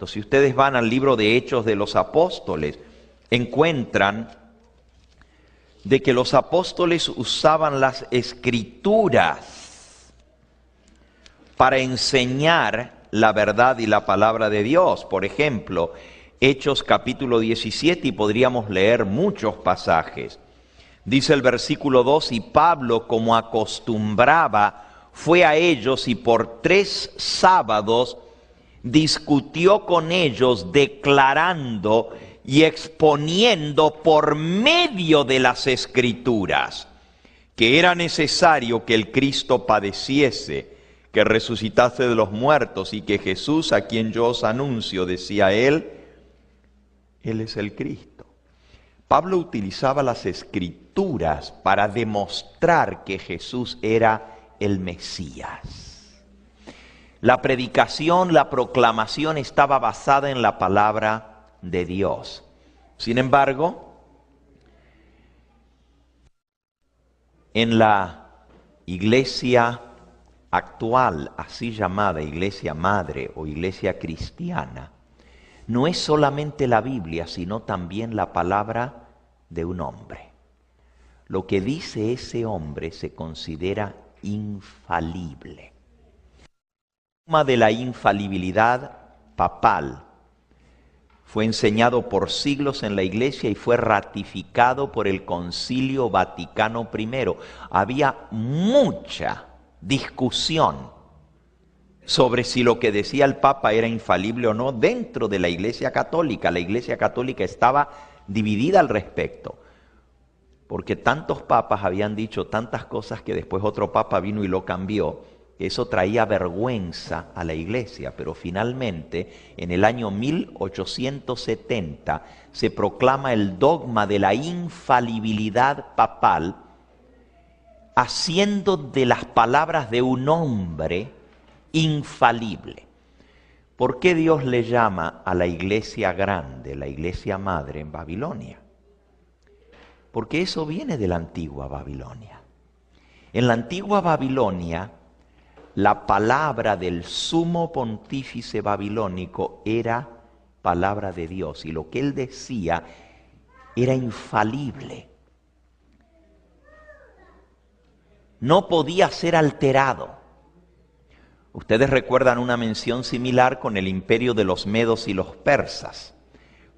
Si ustedes van al libro de Hechos de los Apóstoles, encuentran de que los apóstoles usaban las escrituras para enseñar la verdad y la palabra de Dios. Por ejemplo, Hechos capítulo 17, y podríamos leer muchos pasajes. Dice el versículo 2, y Pablo, como acostumbraba, fue a ellos y por 3 sábados discutió con ellos, declarando y exponiendo por medio de las Escrituras que era necesario que el Cristo padeciese, que resucitase de los muertos, y que Jesús, a quien yo os anuncio, decía Él es el Cristo. Pablo utilizaba las Escrituras para demostrar que Jesús era el Mesías. La predicación, la proclamación estaba basada en la palabra de Dios. Sin embargo, en la iglesia actual, así llamada iglesia madre o iglesia cristiana, no es solamente la Biblia, sino también la palabra de un hombre. Lo que dice ese hombre se considera infalible. El dogma de la infalibilidad papal fue enseñado por siglos en la Iglesia y fue ratificado por el Concilio Vaticano I. Había mucha discusión sobre si lo que decía el Papa era infalible o no dentro de la Iglesia Católica. La Iglesia Católica estaba dividida al respecto, porque tantos papas habían dicho tantas cosas que después otro papa vino y lo cambió. Eso traía vergüenza a la Iglesia, pero finalmente en el año 1870 se proclama el dogma de la infalibilidad papal, haciendo de las palabras de un hombre infalible. ¿Por qué Dios le llama a la iglesia grande, la iglesia madre en Babilonia? Porque eso viene de la antigua Babilonia. En la antigua Babilonia, la palabra del sumo pontífice babilónico era palabra de Dios, y lo que él decía era infalible. No podía ser alterado. Ustedes recuerdan una mención similar con el imperio de los medos y los persas.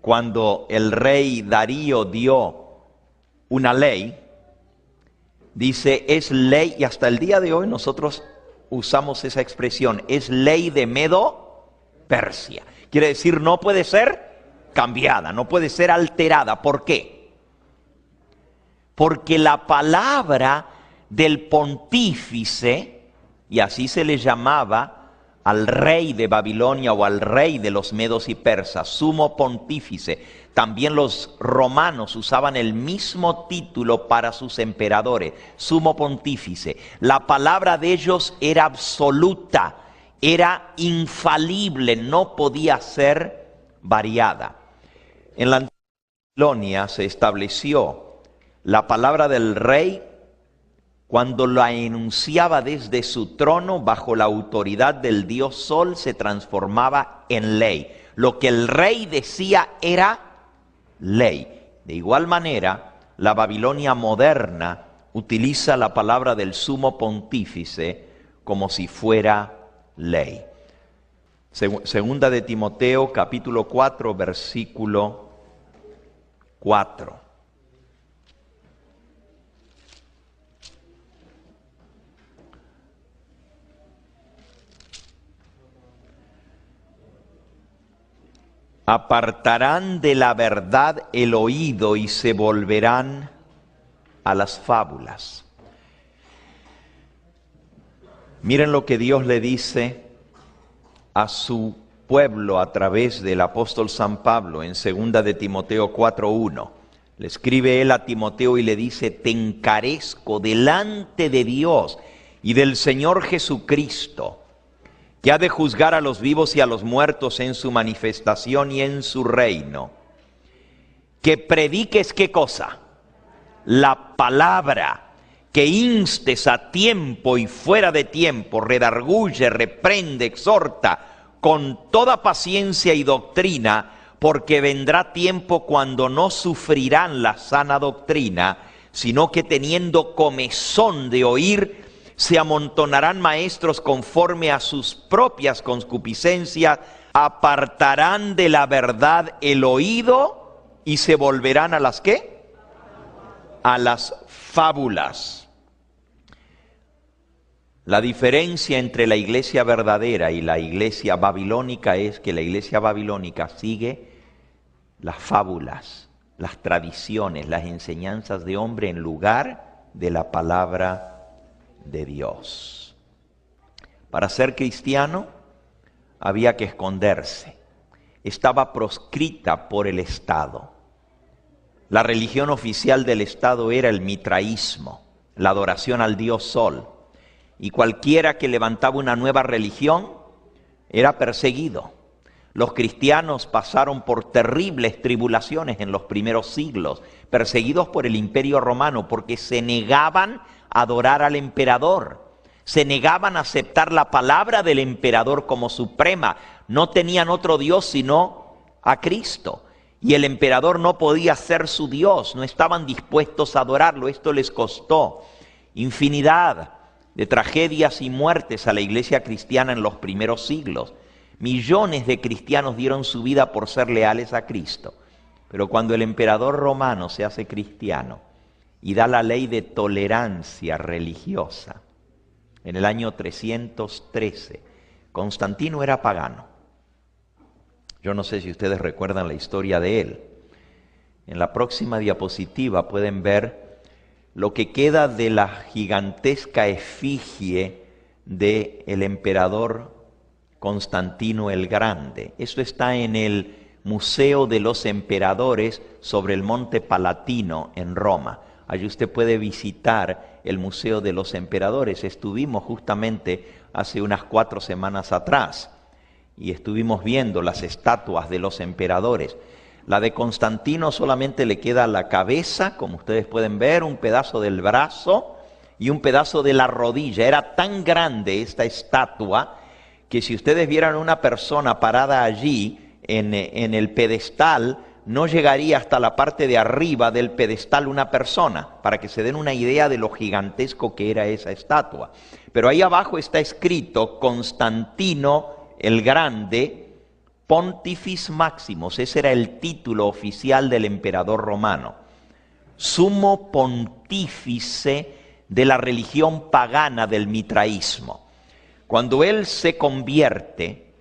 Cuando el rey Darío dio una ley, dice, es ley, y hasta el día de hoy nosotros usamos esa expresión, es ley de Medo-Persia. Quiere decir, no puede ser cambiada, no puede ser alterada. ¿Por qué? Porque la palabra del pontífice, y así se le llamaba al rey de Babilonia o al rey de los medos y persas, sumo pontífice. También los romanos usaban el mismo título para sus emperadores, sumo pontífice. La palabra de ellos era absoluta, era infalible, no podía ser variada. En la antigua Babilonia se estableció la palabra del rey cuando la enunciaba desde su trono bajo la autoridad del dios Sol, se transformaba en ley. Lo que el rey decía era ley. De igual manera, la Babilonia moderna utiliza la palabra del sumo pontífice como si fuera ley. Segunda de Timoteo, capítulo 4, versículo 4. Apartarán de la verdad el oído y se volverán a las fábulas. Miren lo que Dios le dice a su pueblo a través del apóstol San Pablo en 2 de Timoteo 4:1. Le escribe él a Timoteo y le dice, te encarezco delante de Dios y del Señor Jesucristo, que ha de juzgar a los vivos y a los muertos en su manifestación y en su reino, que prediques, ¿qué cosa? La palabra, que instes a tiempo y fuera de tiempo, redarguye, reprende, exhorta con toda paciencia y doctrina, porque vendrá tiempo cuando no sufrirán la sana doctrina, sino que teniendo comezón de oír, se amontonarán maestros conforme a sus propias concupiscencias, apartarán de la verdad el oído y se volverán a las ¿qué? A las fábulas. La diferencia entre la iglesia verdadera y la iglesia babilónica es que la iglesia babilónica sigue las fábulas, las tradiciones, las enseñanzas de hombre en lugar de la palabra de Dios. Para ser cristiano había que esconderse. Estaba proscrita por el Estado. La religión oficial del Estado era el mitraísmo, la adoración al dios Sol. Y cualquiera que levantaba una nueva religión era perseguido. Los cristianos pasaron por terribles tribulaciones en los primeros siglos, perseguidos por el Imperio Romano porque se negaban a adorar al emperador, se negaban a aceptar la palabra del emperador como suprema, no tenían otro Dios sino a Cristo. Y el emperador no podía ser su Dios, no estaban dispuestos a adorarlo. Esto les costó infinidad de tragedias y muertes a la iglesia cristiana en los primeros siglos. Millones de cristianos dieron su vida por ser leales a Cristo. Pero cuando el emperador romano se hace cristiano y da la ley de tolerancia religiosa, en el año 313, Constantino era pagano. Yo no sé si ustedes recuerdan la historia de él. En la próxima diapositiva pueden ver lo que queda de la gigantesca efigie del emperador Constantino el Grande. Eso está en el Museo de los Emperadores sobre el Monte Palatino en Roma. Allí usted puede visitar el Museo de los Emperadores. Estuvimos justamente hace unas 4 semanas atrás y estuvimos viendo las estatuas de los emperadores. La de Constantino solamente le queda la cabeza, como ustedes pueden ver, un pedazo del brazo y un pedazo de la rodilla. Era tan grande esta estatua que si ustedes vieran una persona parada allí en el pedestal, no llegaría hasta la parte de arriba del pedestal una persona, para que se den una idea de lo gigantesco que era esa estatua. Pero ahí abajo está escrito Constantino el Grande, Pontifex Maximus. Ese era el título oficial del emperador romano. Sumo pontífice de la religión pagana del mitraísmo. Cuando él se convierte,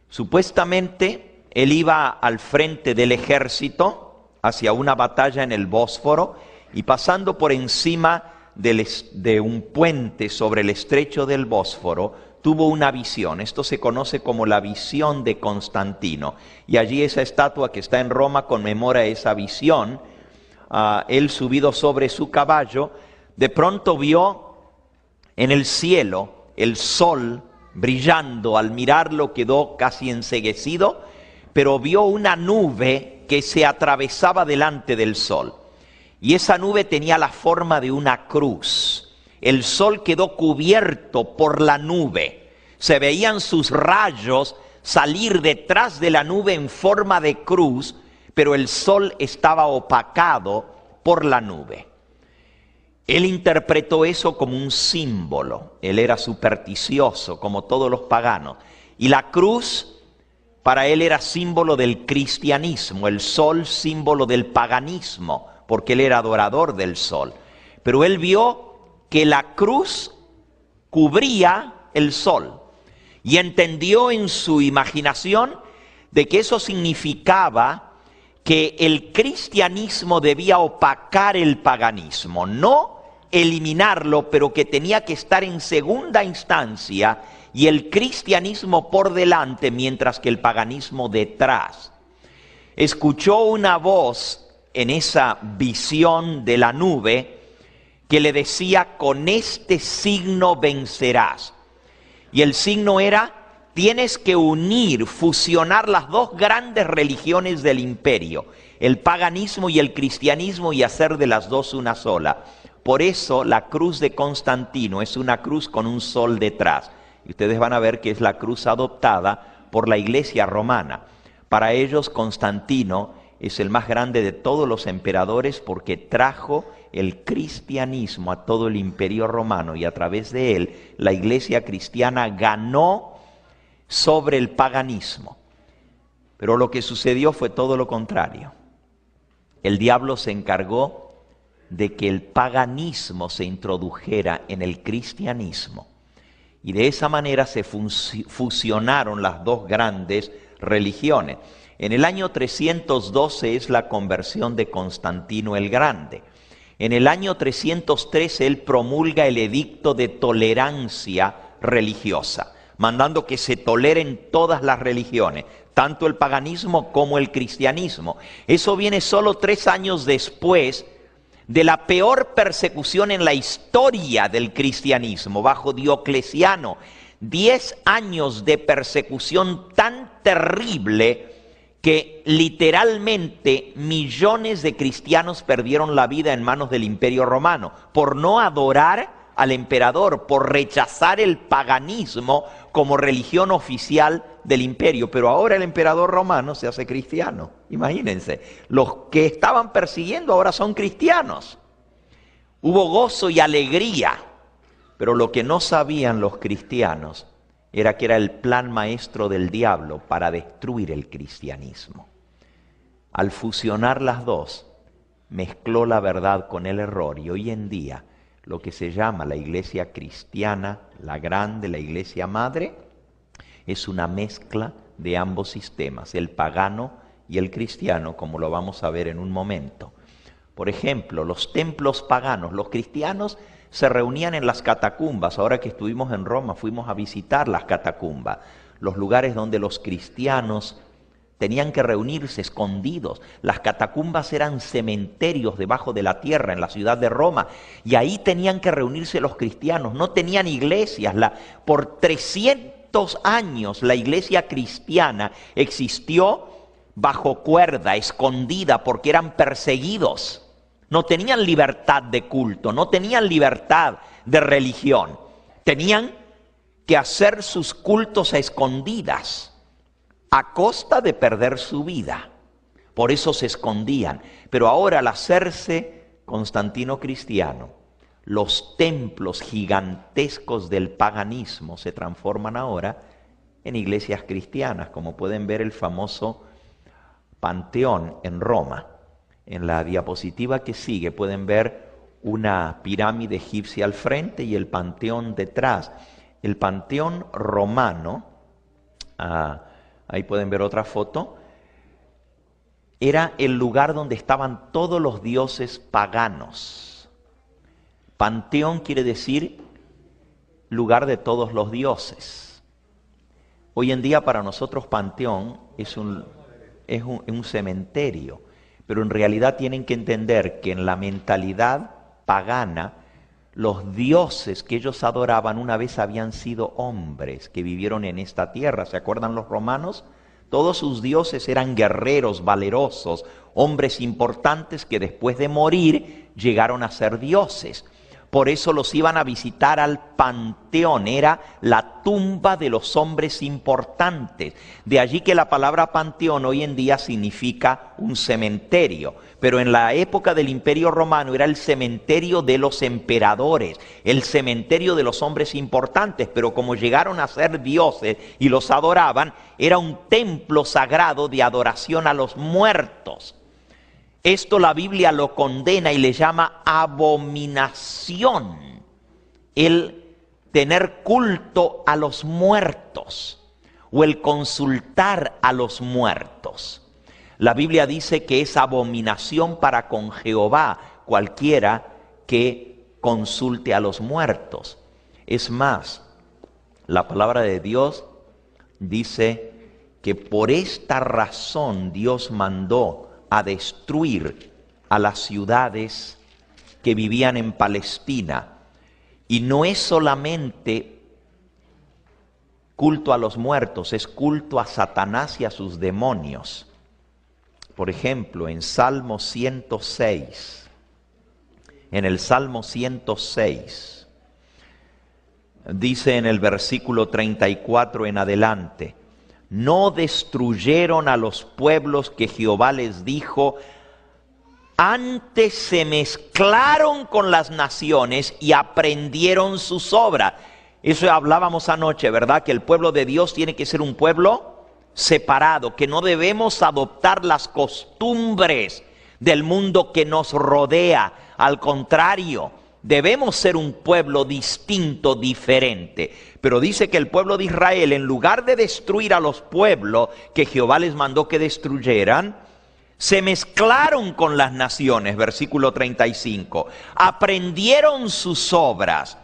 supuestamente él iba al frente del ejército hacia una batalla en el Bósforo y pasando por encima de un puente sobre el estrecho del Bósforo, tuvo una visión. Esto se conoce como la visión de Constantino. Y allí esa estatua que está en Roma conmemora esa visión. Él subido sobre su caballo, de pronto vio en el cielo el sol brillando. Al mirarlo quedó casi enceguecido, pero vio una nube que se atravesaba delante del sol. Y esa nube tenía la forma de una cruz. El sol quedó cubierto por la nube. Se veían sus rayos salir detrás de la nube en forma de cruz, pero el sol estaba opacado por la nube. Él interpretó eso como un símbolo. Él era supersticioso, como todos los paganos. Y la cruz para él era símbolo del cristianismo, el sol símbolo del paganismo, porque él era adorador del sol. Pero él vio que la cruz cubría el sol y entendió en su imaginación de que eso significaba que el cristianismo debía opacar el paganismo, no eliminarlo, pero que tenía que estar en segunda instancia y el cristianismo por delante, mientras que el paganismo detrás. Escuchó una voz en esa visión de la nube que le decía: con este signo vencerás. Y el signo era: tienes que unir, fusionar las dos grandes religiones del imperio, el paganismo y el cristianismo, y hacer de las dos una sola. Por eso la cruz de Constantino es una cruz con un sol detrás. Y ustedes van a ver que es la cruz adoptada por la Iglesia romana. Para ellos Constantino es el más grande de todos los emperadores porque trajo el cristianismo a todo el imperio romano y a través de él la Iglesia cristiana ganó sobre el paganismo. Pero lo que sucedió fue todo lo contrario. El diablo se encargó de que el paganismo se introdujera en el cristianismo. Y de esa manera se fusionaron las dos grandes religiones. En el año 312 es la conversión de Constantino el Grande. En el año 313 él promulga el edicto de tolerancia religiosa, mandando que se toleren todas las religiones, tanto el paganismo como el cristianismo. Eso viene solo 3 años después de la peor persecución en la historia del cristianismo, bajo Diocleciano. 10 años de persecución tan terrible que literalmente millones de cristianos perdieron la vida en manos del Imperio Romano por no adorar al emperador, por rechazar el paganismo como religión oficial del imperio. Pero ahora el emperador romano se hace cristiano. Imagínense, los que estaban persiguiendo ahora son cristianos. Hubo gozo y alegría, pero lo que no sabían los cristianos era que era el plan maestro del diablo para destruir el cristianismo. Al fusionar las dos, mezcló la verdad con el error y hoy en día lo que se llama la iglesia cristiana, la grande, la iglesia madre, es una mezcla de ambos sistemas, el pagano y el cristiano, como lo vamos a ver en un momento. Por ejemplo, los templos paganos, los cristianos se reunían en las catacumbas. Ahora que estuvimos en Roma, fuimos a visitar las catacumbas, los lugares donde los cristianos tenían que reunirse escondidos. Las catacumbas eran cementerios debajo de la tierra en la ciudad de Roma, y ahí tenían que reunirse los cristianos. No tenían iglesias. Por 300 años la iglesia cristiana existió bajo cuerda, escondida, porque eran perseguidos. No tenían libertad de culto, no tenían libertad de religión. Tenían que hacer sus cultos a escondidas, a costa de perder su vida. Por eso se escondían. Pero ahora, al hacerse Constantino cristiano, los templos gigantescos del paganismo se transforman ahora en iglesias cristianas, como pueden ver el famoso Panteón en Roma. En la diapositiva que sigue pueden ver una pirámide egipcia al frente y el Panteón detrás. El Panteón romano, ahí pueden ver otra foto, era el lugar donde estaban todos los dioses paganos. Panteón quiere decir lugar de todos los dioses. Hoy en día para nosotros Panteón es un cementerio, pero en realidad tienen que entender que en la mentalidad pagana, los dioses que ellos adoraban una vez habían sido hombres que vivieron en esta tierra. ¿Se acuerdan los romanos? Todos sus dioses eran guerreros, valerosos, hombres importantes que después de morir llegaron a ser dioses. Por eso los iban a visitar al Panteón, era la tumba de los hombres importantes. De allí que la palabra Panteón hoy en día significa un cementerio. Pero en la época del Imperio Romano era el cementerio de los emperadores, el cementerio de los hombres importantes. Pero como llegaron a ser dioses y los adoraban, era un templo sagrado de adoración a los muertos. Esto la Biblia lo condena y le llama abominación, el tener culto a los muertos o el consultar a los muertos. La Biblia dice que es abominación para con Jehová cualquiera que consulte a los muertos. Es más, la palabra de Dios dice que por esta razón Dios mandó a destruir a las ciudades que vivían en Palestina. Y no es solamente culto a los muertos, es culto a Satanás y a sus demonios. Por ejemplo, en Salmo 106, en el Salmo 106, dice en el versículo 34 en adelante: no destruyeron a los pueblos que Jehová les dijo, antes se mezclaron con las naciones y aprendieron sus obras. Eso hablábamos anoche, ¿verdad? Que el pueblo de Dios tiene que ser un pueblo separado, que no debemos adoptar las costumbres del mundo que nos rodea. Al contrario, debemos ser un pueblo distinto, diferente. Pero dice que el pueblo de Israel, en lugar de destruir a los pueblos que Jehová les mandó que destruyeran, se mezclaron con las naciones, versículo 35. Aprendieron sus obras,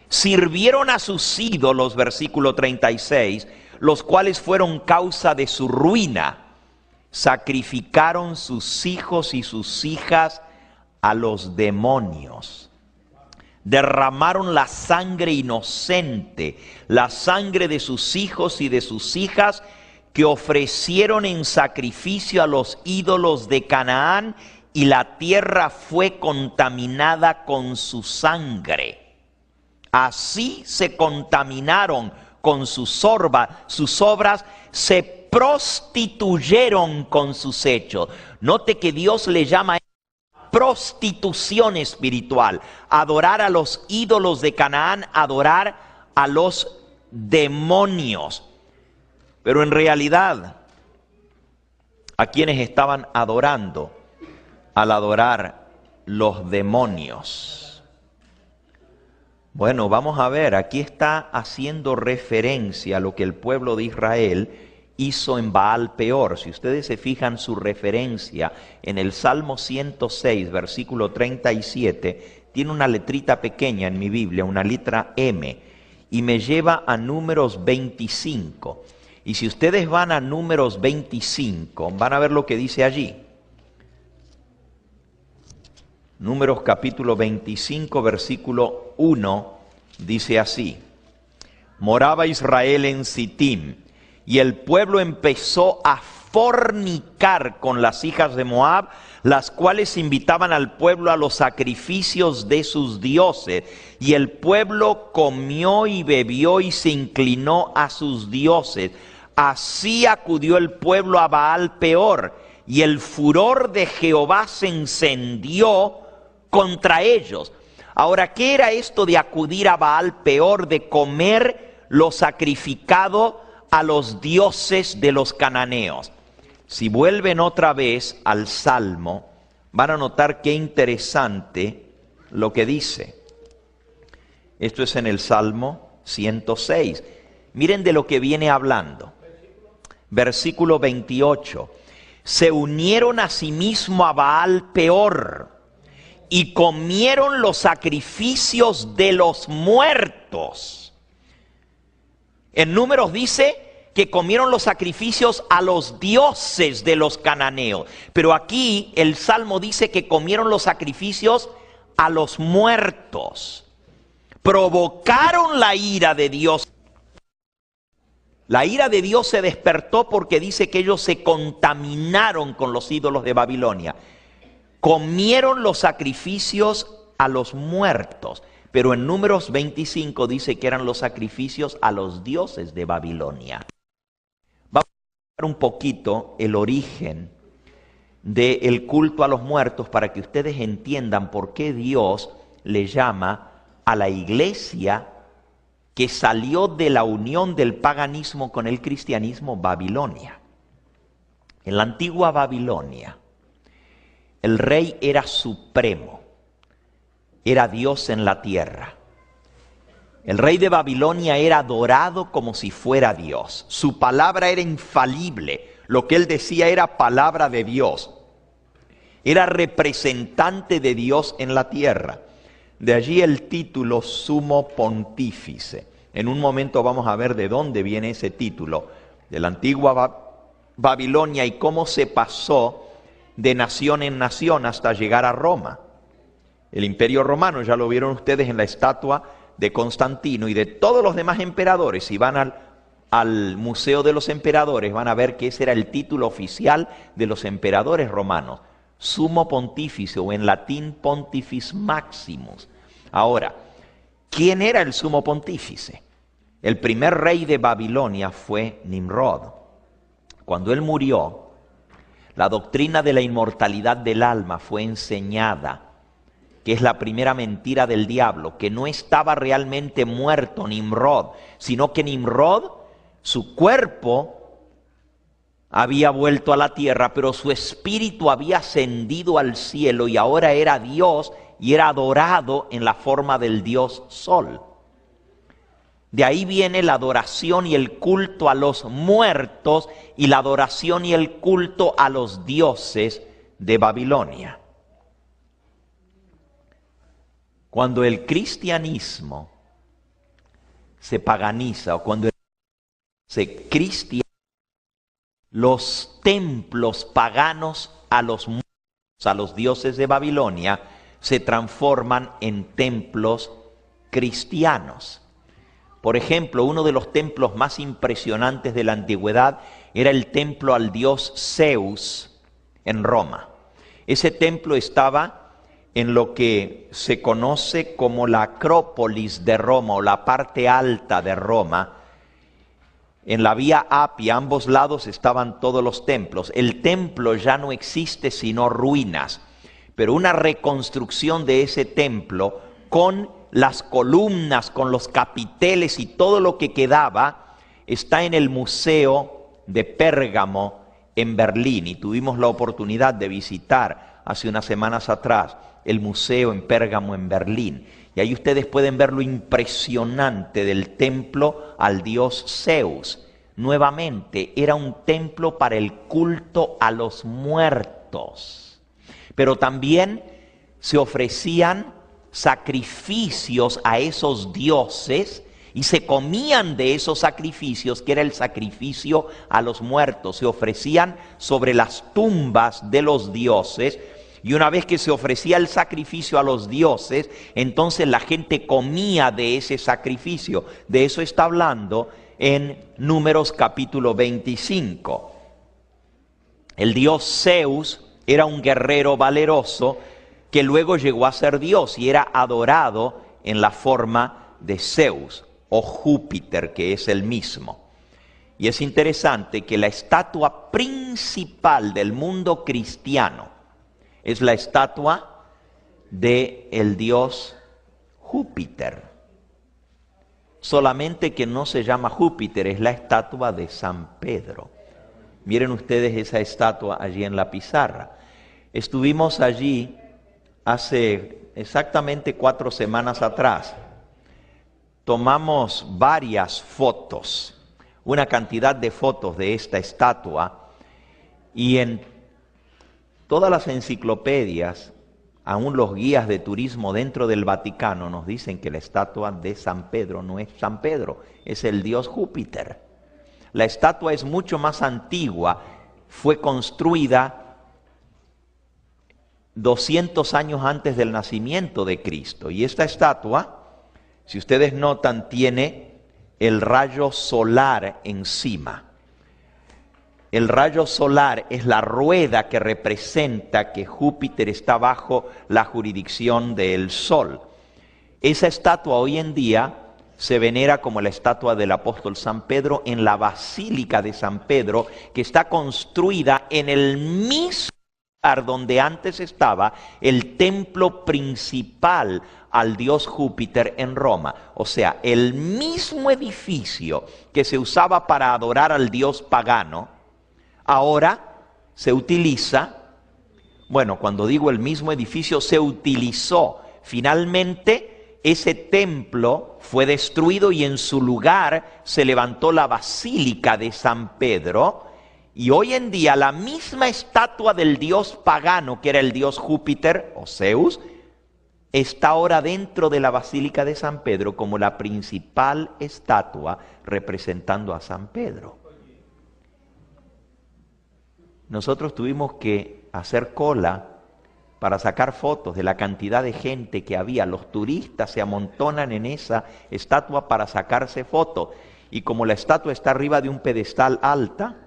sirvieron a sus ídolos, versículo 36, los cuales fueron causa de su ruina. Sacrificaron sus hijos y sus hijas a los demonios. Derramaron la sangre inocente, la sangre de sus hijos y de sus hijas, que ofrecieron en sacrificio a los ídolos de Canaán, y la tierra fue contaminada con su sangre. Así se contaminaron con sus obras, se prostituyeron con sus hechos. Note que Dios le llama prostitución espiritual, adorar a los ídolos de Canaán, adorar a los demonios. Pero en realidad, ¿a quienes estaban adorando al adorar los demonios? Bueno, vamos a ver, aquí está haciendo referencia a lo que el pueblo de Israel hizo en Baal Peor. Si ustedes se fijan su referencia en el Salmo 106, versículo 37, tiene una letrita pequeña en mi Biblia, una letra M, y me lleva a Números 25. Y si ustedes van a Números 25, van a ver lo que dice allí. Números capítulo 25, versículo 1, dice así: moraba Israel en Sittim, y el pueblo empezó a fornicar con las hijas de Moab, las cuales invitaban al pueblo a los sacrificios de sus dioses. Y el pueblo comió y bebió y se inclinó a sus dioses. Así acudió el pueblo a Baal Peor, y el furor de Jehová se encendió contra ellos. Ahora, ¿qué era esto de acudir a Baal Peor, de comer lo sacrificado a los dioses de los cananeos? Si vuelven otra vez al Salmo, van a notar qué interesante lo que dice. Esto es en el Salmo 106. Miren de lo que viene hablando. Versículo 28. Se unieron asimismo a Baal Peor y comieron los sacrificios de los muertos. En Números dice que comieron los sacrificios a los dioses de los cananeos. Pero aquí el Salmo dice que comieron los sacrificios a los muertos. Provocaron la ira de Dios. La ira de Dios se despertó porque dice que ellos se contaminaron con los ídolos de Babilonia. Comieron los sacrificios a los muertos. Pero en Números 25 dice que eran los sacrificios a los dioses de Babilonia. Vamos a ver un poquito el origen del culto a los muertos para que ustedes entiendan por qué Dios le llama a la iglesia que salió de la unión del paganismo con el cristianismo Babilonia. En la antigua Babilonia, el rey era supremo, era Dios en la tierra. El rey de Babilonia era adorado como si fuera Dios. Su palabra era infalible, lo que él decía era palabra de Dios. Era representante de Dios en la tierra. De allí el título sumo pontífice. En un momento vamos a ver de dónde viene ese título, de la antigua Babilonia y cómo se pasó de nación en nación hasta llegar a Roma. El imperio romano, ya lo vieron ustedes en la estatua de Constantino y de todos los demás emperadores. Si van al Museo de los Emperadores, van a ver que ese era el título oficial de los emperadores romanos. Sumo pontífice, o en latín pontifex maximus. Ahora, ¿quién era el sumo pontífice? El primer rey de Babilonia fue Nimrod. Cuando él murió, la doctrina de la inmortalidad del alma fue enseñada, que es la primera mentira del diablo, que no estaba realmente muerto Nimrod, sino que Nimrod, su cuerpo había vuelto a la tierra, pero su espíritu había ascendido al cielo y ahora era Dios y era adorado en la forma del Dios Sol. De ahí viene la adoración y el culto a los muertos y la adoración y el culto a los dioses de Babilonia. Cuando el cristianismo se paganiza o cuando se cristianiza, los templos paganos a los dioses de Babilonia se transforman en templos cristianos. Por ejemplo, uno de los templos más impresionantes de la antigüedad era el templo al dios Zeus en Roma. Ese templo estaba en lo que se conoce como la Acrópolis de Roma o la parte alta de Roma. En la vía Apia, a ambos lados estaban todos los templos. El templo ya no existe sino ruinas, pero una reconstrucción de ese templo con las columnas, con los capiteles y todo lo que quedaba está en el Museo de Pérgamo en Berlín. Y tuvimos la oportunidad de visitar hace unas semanas atrás el museo en Pérgamo en Berlín. Y ahí ustedes pueden ver lo impresionante del templo al dios Zeus. Nuevamente, era un templo para el culto a los muertos. Pero también se ofrecían sacrificios a esos dioses y se comían de esos sacrificios, que era el sacrificio a los muertos. Se ofrecían sobre las tumbas de los dioses. Y una vez que se ofrecía el sacrificio a los dioses, entonces la gente comía de ese sacrificio. De eso está hablando en Números capítulo 25. El dios Zeus era un guerrero valeroso que luego llegó a ser Dios y era adorado en la forma de Zeus o Júpiter, que es el mismo. Y es interesante que la estatua principal del mundo cristiano es la estatua del dios Júpiter. Solamente que no se llama Júpiter, es la estatua de San Pedro. Miren ustedes esa estatua allí en la pizarra. Estuvimos allí hace exactamente 4 semanas atrás. Tomamos varias fotos, una cantidad de fotos de esta estatua, y en todas las enciclopedias, aún los guías de turismo dentro del Vaticano nos dicen que la estatua de San Pedro no es San Pedro, es el dios Júpiter. La estatua es mucho más antigua, fue construida 200 años antes del nacimiento de Cristo. Y esta estatua, si ustedes notan, tiene el rayo solar encima. El rayo solar es la rueda que representa que Júpiter está bajo la jurisdicción del Sol. Esa estatua hoy en día se venera como la estatua del apóstol San Pedro en la Basílica de San Pedro, que está construida en el mismo lugar donde antes estaba el templo principal al dios Júpiter en Roma. O sea, el mismo edificio que se usaba para adorar al dios pagano, ahora se utiliza, bueno, cuando digo el mismo edificio, se utilizó. Finalmente, ese templo fue destruido y en su lugar se levantó la Basílica de San Pedro. Y hoy en día la misma estatua del dios pagano, que era el dios Júpiter o Zeus, está ahora dentro de la Basílica de San Pedro como la principal estatua representando a San Pedro. Nosotros tuvimos que hacer cola para sacar fotos de la cantidad de gente que había. Los turistas se amontonan en esa estatua para sacarse fotos. Y como la estatua está arriba de un pedestal alta,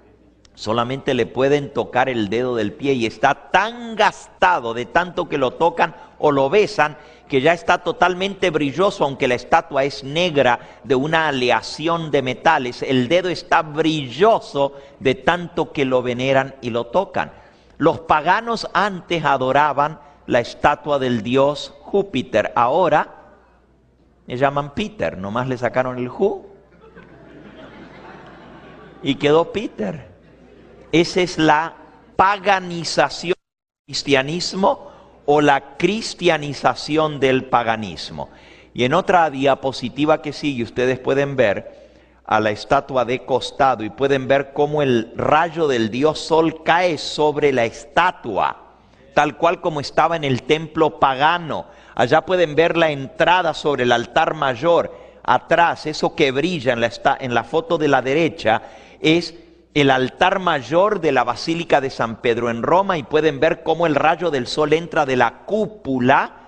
Solamente le pueden tocar el dedo del pie y está tan gastado de tanto que lo tocan o lo besan que ya está totalmente brilloso, aunque la estatua es negra de una aleación de metales. El dedo está brilloso de tanto que lo veneran y lo tocan. Los paganos antes adoraban la estatua del dios Júpiter. Ahora le llaman Peter, nomás le sacaron el Ju y quedó Peter. Esa es la paganización del cristianismo o la cristianización del paganismo. Y en otra diapositiva que sigue ustedes pueden ver a la estatua de costado y pueden ver cómo el rayo del dios Sol cae sobre la estatua, tal cual como estaba en el templo pagano. Allá pueden ver la entrada sobre el altar mayor. Atrás, eso que brilla en la foto de la derecha, es el altar mayor de la Basílica de San Pedro en Roma, y pueden ver cómo el rayo del sol entra de la cúpula,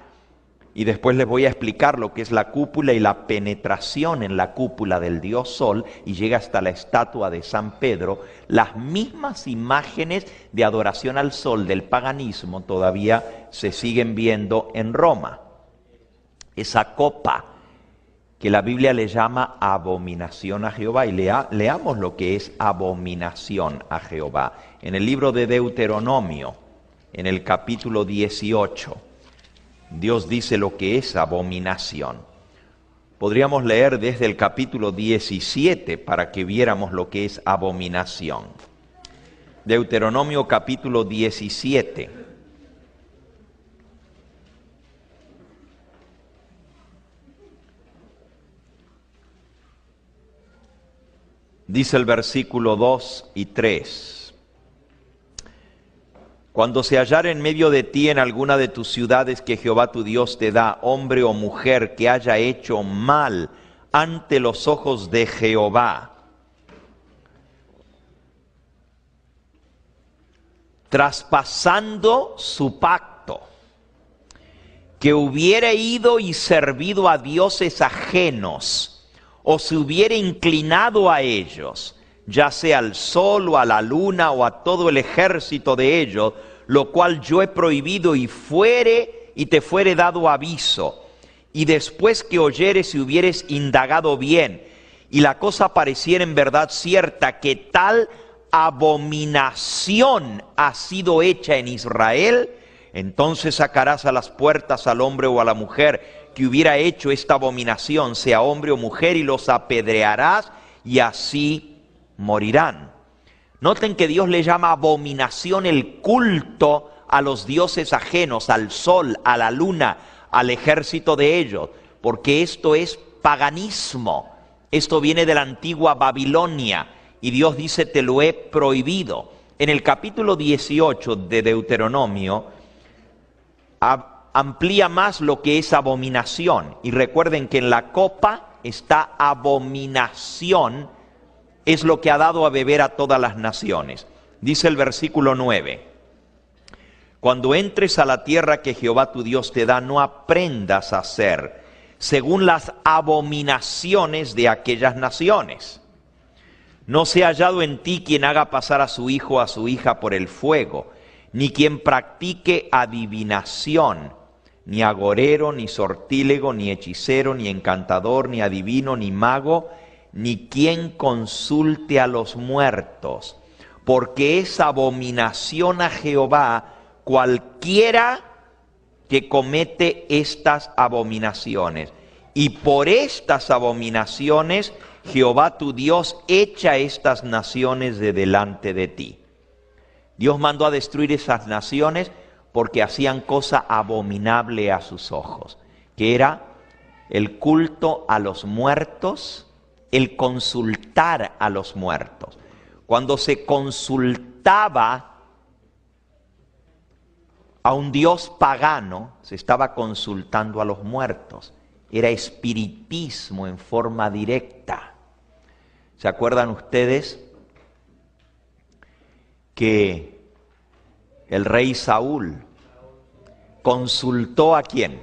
y después les voy a explicar lo que es la cúpula y la penetración en la cúpula del dios Sol, y llega hasta la estatua de San Pedro. Las mismas imágenes de adoración al sol del paganismo todavía se siguen viendo en Roma. Esa copa que la Biblia le llama abominación a Jehová, y leamos lo que es abominación a Jehová. En el libro de Deuteronomio, en el capítulo 18, Dios dice lo que es abominación. Podríamos leer desde el capítulo 17 para que viéramos lo que es abominación. Deuteronomio capítulo 17. Dice el versículo 2 y 3. Cuando se hallara en medio de ti en alguna de tus ciudades que Jehová tu Dios te da, hombre o mujer que haya hecho mal ante los ojos de Jehová, traspasando su pacto, que hubiera ido y servido a dioses ajenos, o se hubiere inclinado a ellos, ya sea al sol o a la luna o a todo el ejército de ellos, lo cual yo he prohibido, y te fuere dado aviso, y después que oyeres y hubieres indagado bien, y la cosa pareciera en verdad cierta, que tal abominación ha sido hecha en Israel, entonces sacarás a las puertas al hombre o a la mujer que hubiera hecho esta abominación, sea hombre o mujer, y los apedrearás, y así morirán. Noten que Dios le llama abominación el culto a los dioses ajenos, al sol, a la luna, al ejército de ellos, porque esto es paganismo. Esto viene de la antigua Babilonia, y Dios dice: te lo he prohibido. En el capítulo 18 de Deuteronomio amplía más lo que es abominación. Y recuerden que en la copa está abominación, es lo que ha dado a beber a todas las naciones. Dice el versículo 9: cuando entres a la tierra que Jehová tu Dios te da, no aprendas a hacer según las abominaciones de aquellas naciones. No sea hallado en ti quien haga pasar a su hijo o a su hija por el fuego, ni quien practique adivinación, ni agorero, ni sortílego, ni hechicero, ni encantador, ni adivino, ni mago, ni quien consulte a los muertos, porque es abominación a Jehová cualquiera que comete estas abominaciones. Y por estas abominaciones Jehová tu Dios echa estas naciones de delante de ti. Dios mandó a destruir esas naciones porque hacían cosa abominable a sus ojos, que era el culto a los muertos, el consultar a los muertos. Cuando se consultaba a un dios pagano, se estaba consultando a los muertos. Era espiritismo en forma directa. ¿Se acuerdan ustedes que el rey Saúl consultó a quién?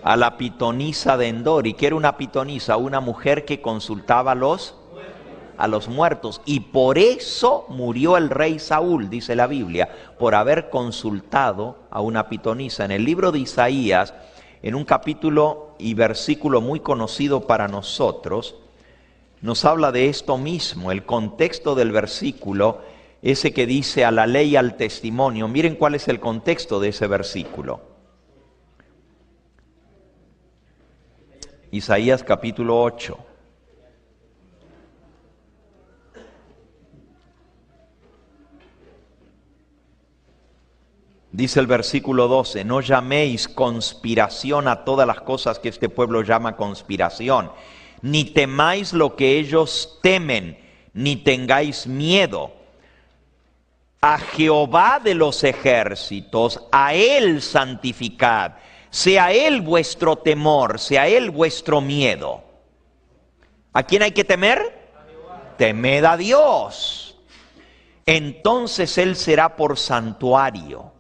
A la pitonisa de Endor? ¿Y qué era una pitonisa? Una mujer que consultaba a a los muertos. Y por eso murió el rey Saúl, dice la Biblia, por haber consultado a una pitonisa. En el libro de Isaías, en un capítulo y versículo muy conocido para nosotros, nos habla de esto mismo. El contexto del versículo, ese que dice a la ley y al testimonio. Miren cuál es el contexto de ese versículo. Isaías capítulo 8. Dice el versículo 12, no llaméis conspiración a todas las cosas que este pueblo llama conspiración, ni temáis lo que ellos temen, ni tengáis miedo. A Jehová de los ejércitos, a Él santificad, sea Él vuestro temor, sea Él vuestro miedo. ¿A quién hay que temer? Temed a Dios. Entonces Él será por santuario,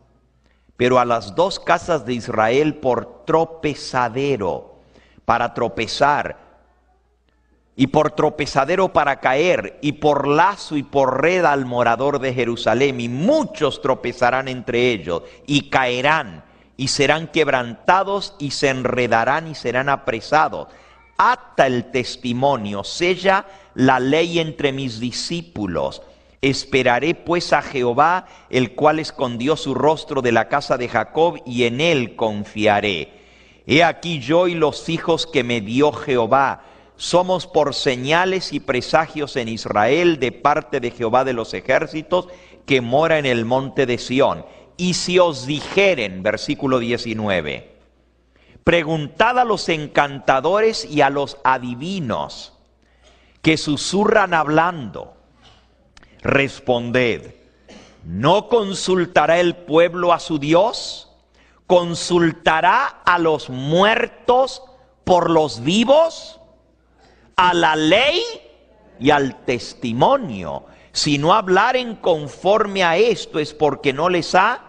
pero a las dos casas de Israel por tropezadero, para tropezar, y por tropezadero para caer, y por lazo y por red al morador de Jerusalén, y muchos tropezarán entre ellos, y caerán, y serán quebrantados, y se enredarán, y serán apresados. Ata el testimonio, sella la ley entre mis discípulos. Esperaré pues a Jehová, el cual escondió su rostro de la casa de Jacob, y en él confiaré. He aquí yo y los hijos que me dio Jehová, somos por señales y presagios en Israel de parte de Jehová de los ejércitos, que mora en el monte de Sión. Y si os dijeren, versículo 19, preguntad a los encantadores y a los adivinos, que susurran hablando, responded, ¿no consultará el pueblo a su Dios? ¿Consultará a los muertos por los vivos? A la ley y al testimonio. Si no hablaren conforme a esto, es porque no les ha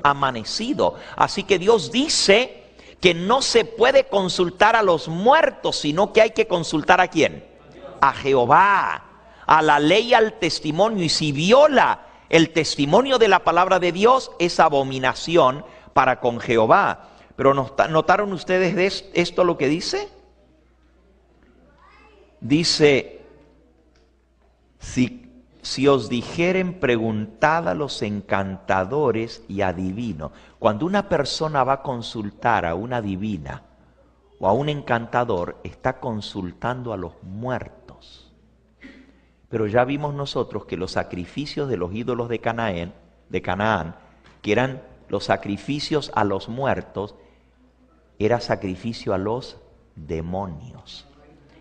amanecido. Así que Dios dice que no se puede consultar a los muertos, sino que hay que consultar ¿a quién? A Jehová, a la ley y al testimonio. Y si viola el testimonio de la palabra de Dios, es abominación para con Jehová. Pero ¿notaron ustedes esto lo que dice? Dice, si os dijeren, preguntad a los encantadores y adivinos. Cuando una persona va a consultar a una adivina o a un encantador, está consultando a los muertos. Pero ya vimos nosotros que los sacrificios de los ídolos de Canaán, que eran los sacrificios a los muertos, era sacrificio a los demonios.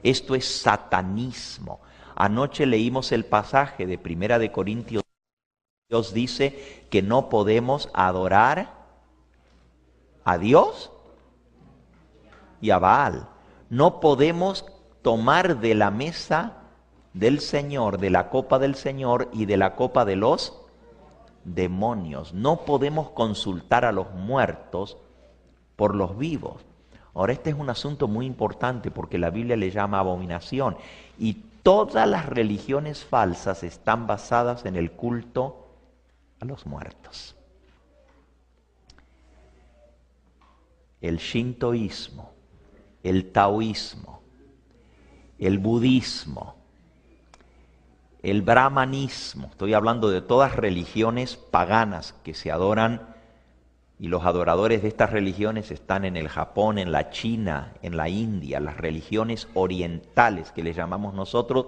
Esto es satanismo. Anoche leímos el pasaje de 1 de Corintios. Dios dice que no podemos adorar a Dios y a Baal. No podemos tomar de la mesa del Señor, de la copa del Señor y de la copa de los demonios. No podemos consultar a los muertos por los vivos. Ahora, este es un asunto muy importante porque la Biblia le llama abominación. Y todas las religiones falsas están basadas en el culto a los muertos. El shintoísmo, el taoísmo, el budismo, el brahmanismo, estoy hablando de todas religiones paganas que se adoran, y los adoradores de estas religiones están en el Japón, en la China, en la India, las religiones orientales que les llamamos nosotros,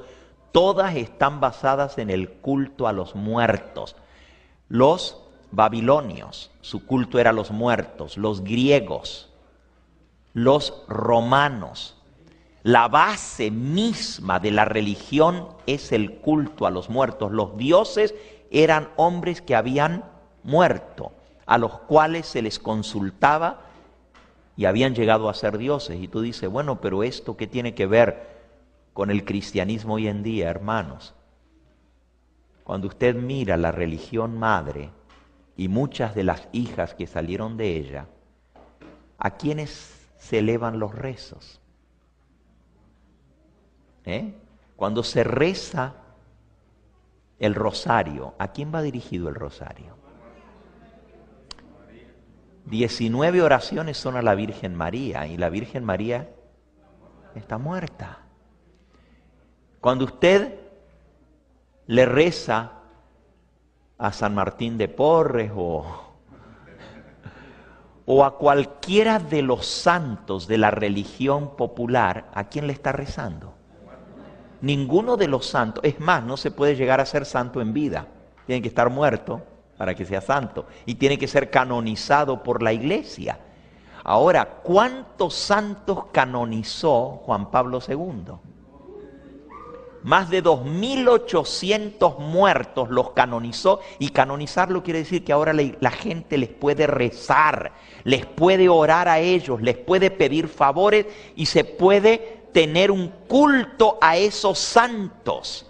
todas están basadas en el culto a los muertos. Los babilonios, su culto era a los muertos, los griegos, los romanos. La base misma de la religión es el culto a los muertos. Los dioses eran hombres que habían muerto, a los cuales se les consultaba y habían llegado a ser dioses. Y tú dices, bueno, pero ¿esto qué tiene que ver con el cristianismo hoy en día, hermanos? Cuando usted mira la religión madre y muchas de las hijas que salieron de ella, ¿a quiénes se elevan los rezos? Cuando se reza el rosario, ¿a quién va dirigido el rosario? 19 oraciones son a la Virgen María y la Virgen María está muerta. Cuando usted le reza a San Martín de Porres o a cualquiera de los santos de la religión popular, ¿a quién le está rezando? Ninguno de los santos. Es más, no se puede llegar a ser santo en vida. Tiene que estar muerto para que sea santo. Y tiene que ser canonizado por la Iglesia. Ahora, ¿cuántos santos canonizó Juan Pablo II? Más de 2.800 muertos los canonizó. Y canonizarlo quiere decir que ahora la gente les puede rezar, les puede orar a ellos, les puede pedir favores y se puede tener un culto a esos santos.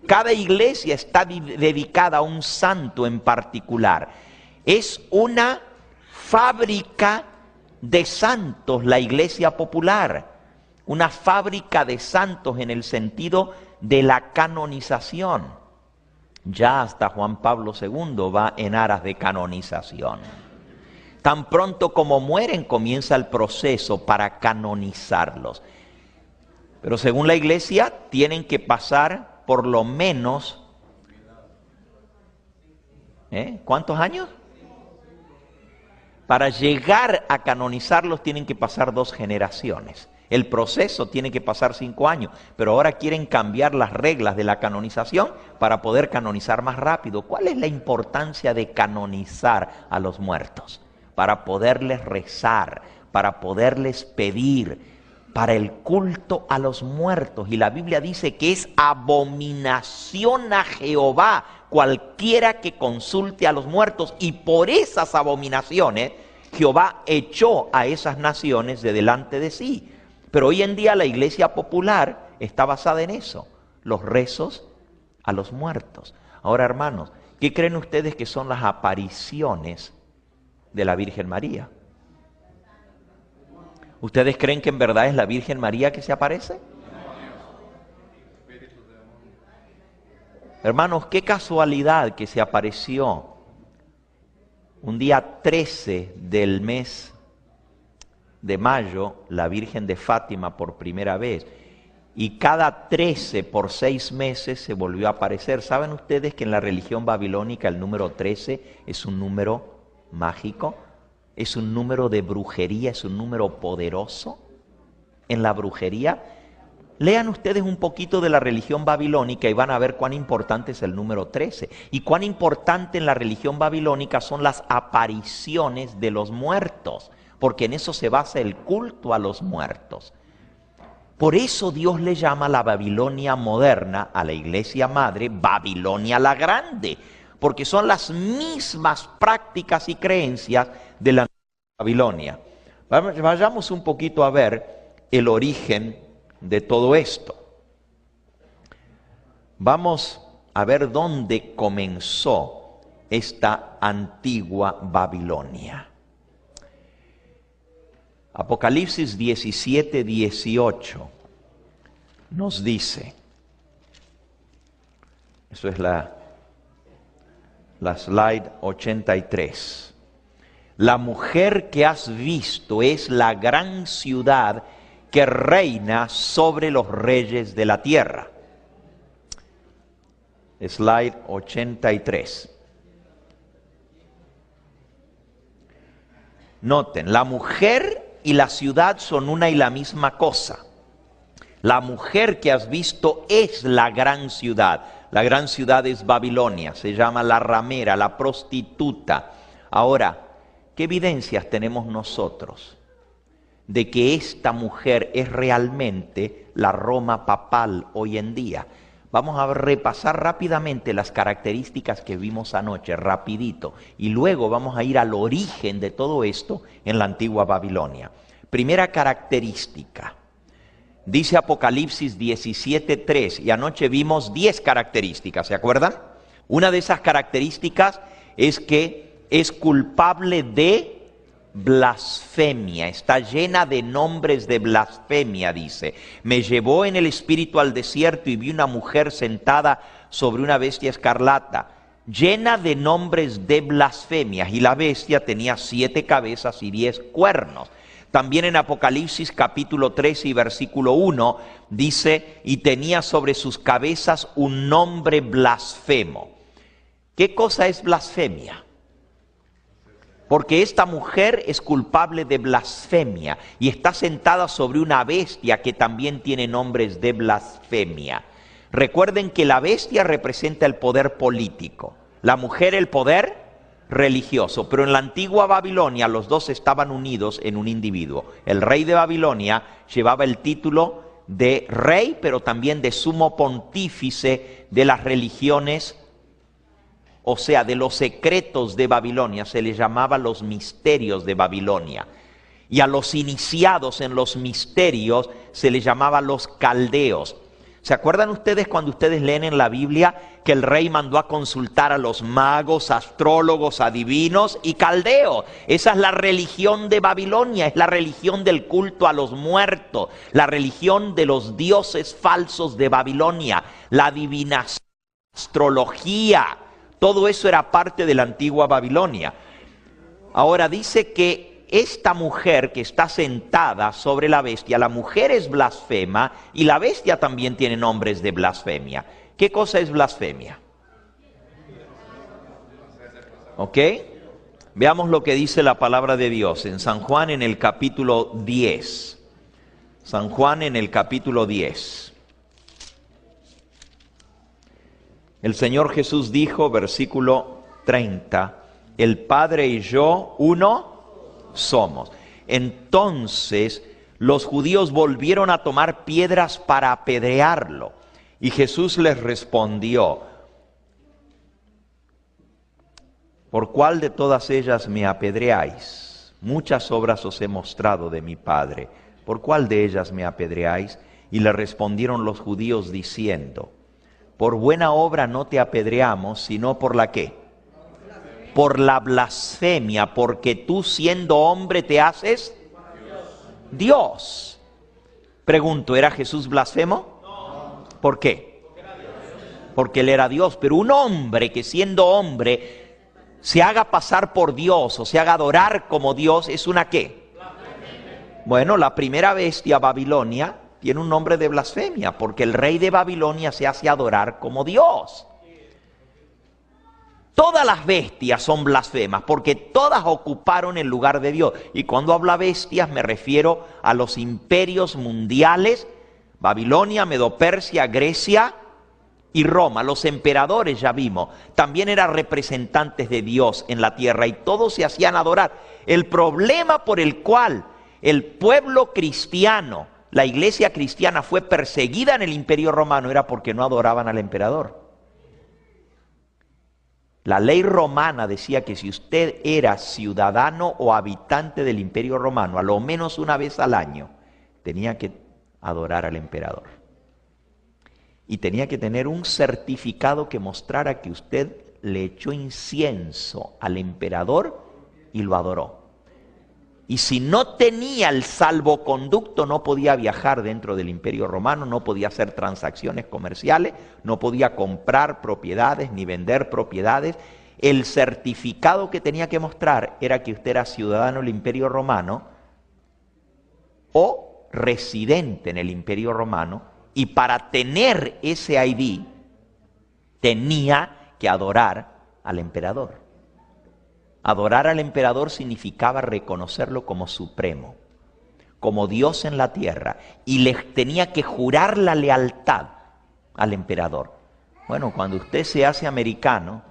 Cada iglesia está dedicada a un santo en particular. Es una fábrica de santos la iglesia popular. Una fábrica de santos en el sentido de la canonización. Ya hasta Juan Pablo II va en aras de canonización. Tan pronto como mueren comienza el proceso para canonizarlos. Pero según la iglesia tienen que pasar por lo menos, ¿cuántos años? Para llegar a canonizarlos tienen que pasar 2 generaciones. El proceso tiene que pasar 5 años, pero ahora quieren cambiar las reglas de la canonización para poder canonizar más rápido. ¿Cuál es la importancia de canonizar a los muertos? Para poderles rezar, para poderles pedir, para el culto a los muertos. Y la Biblia dice que es abominación a Jehová cualquiera que consulte a los muertos. Y por esas abominaciones Jehová echó a esas naciones de delante de sí. Pero hoy en día la iglesia popular está basada en eso, los rezos a los muertos. Ahora, hermanos, ¿qué creen ustedes que son las apariciones de la Virgen María? ¿Ustedes creen que en verdad es la Virgen María que se aparece? Hermanos, qué casualidad que se apareció un día 13 del mes de mayo la Virgen de Fátima por primera vez. Y cada 13 por 6 meses se volvió a aparecer. ¿Saben ustedes que en la religión babilónica el número 13 es un número mágico? Es un número de brujería, es un número poderoso en la brujería. Lean ustedes un poquito de la religión babilónica y van a ver cuán importante es el número 13. Y cuán importante en la religión babilónica son las apariciones de los muertos, porque en eso se basa el culto a los muertos. Por eso Dios le llama la Babilonia moderna, a la iglesia madre, Babilonia la Grande, porque son las mismas prácticas y creencias de la Babilonia. Vayamos un poquito a ver el origen de todo esto. Vamos a ver dónde comenzó esta antigua Babilonia. Apocalipsis 17, 18 nos dice, eso es la slide 83. La mujer que has visto es la gran ciudad que reina sobre los reyes de la tierra. Slide 83. Noten, la mujer y la ciudad son una y la misma cosa. La mujer que has visto es la gran ciudad. La gran ciudad es Babilonia, se llama la ramera, la prostituta. Ahora, ¿qué evidencias tenemos nosotros de que esta mujer es realmente la Roma papal hoy en día? Vamos a repasar rápidamente las características que vimos anoche, rapidito, y luego vamos a ir al origen de todo esto en la antigua Babilonia. Primera característica, dice Apocalipsis 17:3, y anoche vimos 10 características, ¿se acuerdan? Una de esas características es que es culpable de blasfemia, está llena de nombres de blasfemia, dice. Me llevó en el espíritu al desierto y vi una mujer sentada sobre una bestia escarlata, llena de nombres de blasfemias, y la bestia tenía 7 cabezas y 10 cuernos. También en Apocalipsis capítulo 13 y versículo 1 dice, y tenía sobre sus cabezas un nombre blasfemo. ¿Qué cosa es blasfemia? Porque esta mujer es culpable de blasfemia y está sentada sobre una bestia que también tiene nombres de blasfemia. Recuerden que la bestia representa el poder político, la mujer el poder religioso, pero en la antigua Babilonia los dos estaban unidos en un individuo. El rey de Babilonia llevaba el título de rey, pero también de sumo pontífice de las religiones, o sea, de los secretos de Babilonia. Se les llamaba los misterios de Babilonia. Y a los iniciados en los misterios se les llamaba los caldeos. ¿Se acuerdan ustedes cuando ustedes leen en la Biblia que el rey mandó a consultar a los magos, astrólogos, adivinos y caldeos? Esa es la religión de Babilonia, es la religión del culto a los muertos, la religión de los dioses falsos de Babilonia, la adivinación, la astrología, todo eso era parte de la antigua Babilonia. Ahora dice que esta mujer que está sentada sobre la bestia, la mujer es blasfema y la bestia también tiene nombres de blasfemia. ¿Qué cosa es blasfemia? ¿Ok? Veamos lo que dice la palabra de Dios en San Juan en el capítulo 10. San Juan en el capítulo 10. El Señor Jesús dijo, versículo 30, el Padre y yo uno somos. Entonces los judíos volvieron a tomar piedras para apedrearlo. Y Jesús les respondió, ¿por cuál de todas ellas me apedreáis? Muchas obras os he mostrado de mi Padre. ¿Por cuál de ellas me apedreáis? Y le respondieron los judíos diciendo, por buena obra no te apedreamos, sino por la ¿qué? Por la blasfemia, porque tú siendo hombre te haces Dios. Pregunto, ¿era Jesús blasfemo? ¿Por qué? Porque él era Dios, pero un hombre que siendo hombre se haga pasar por Dios o se haga adorar como Dios, ¿es una qué? Bueno, la primera bestia, Babilonia, tiene un nombre de blasfemia, porque el rey de Babilonia se hace adorar como Dios. Todas las bestias son blasfemas, porque todas ocuparon el lugar de Dios. Y cuando hablo bestias me refiero a los imperios mundiales, Babilonia, Medo-Persia, Grecia y Roma. Los emperadores, ya vimos, también eran representantes de Dios en la tierra y todos se hacían adorar. El problema por el cual el pueblo cristiano, la iglesia cristiana fue perseguida en el imperio romano era porque no adoraban al emperador. La ley romana decía que si usted era ciudadano o habitante del imperio romano, a lo menos una vez al año, tenía que adorar al emperador. Y tenía que tener un certificado que mostrara que usted le echó incienso al emperador y lo adoró. Y si no tenía el salvoconducto, no podía viajar dentro del imperio romano, no podía hacer transacciones comerciales, no podía comprar propiedades ni vender propiedades. El certificado que tenía que mostrar era que usted era ciudadano del imperio romano o residente en el imperio romano, y para tener ese ID tenía que adorar al emperador. Adorar al emperador significaba reconocerlo como supremo, como Dios en la tierra, y les tenía que jurar la lealtad al emperador. Bueno, cuando usted se hace americano,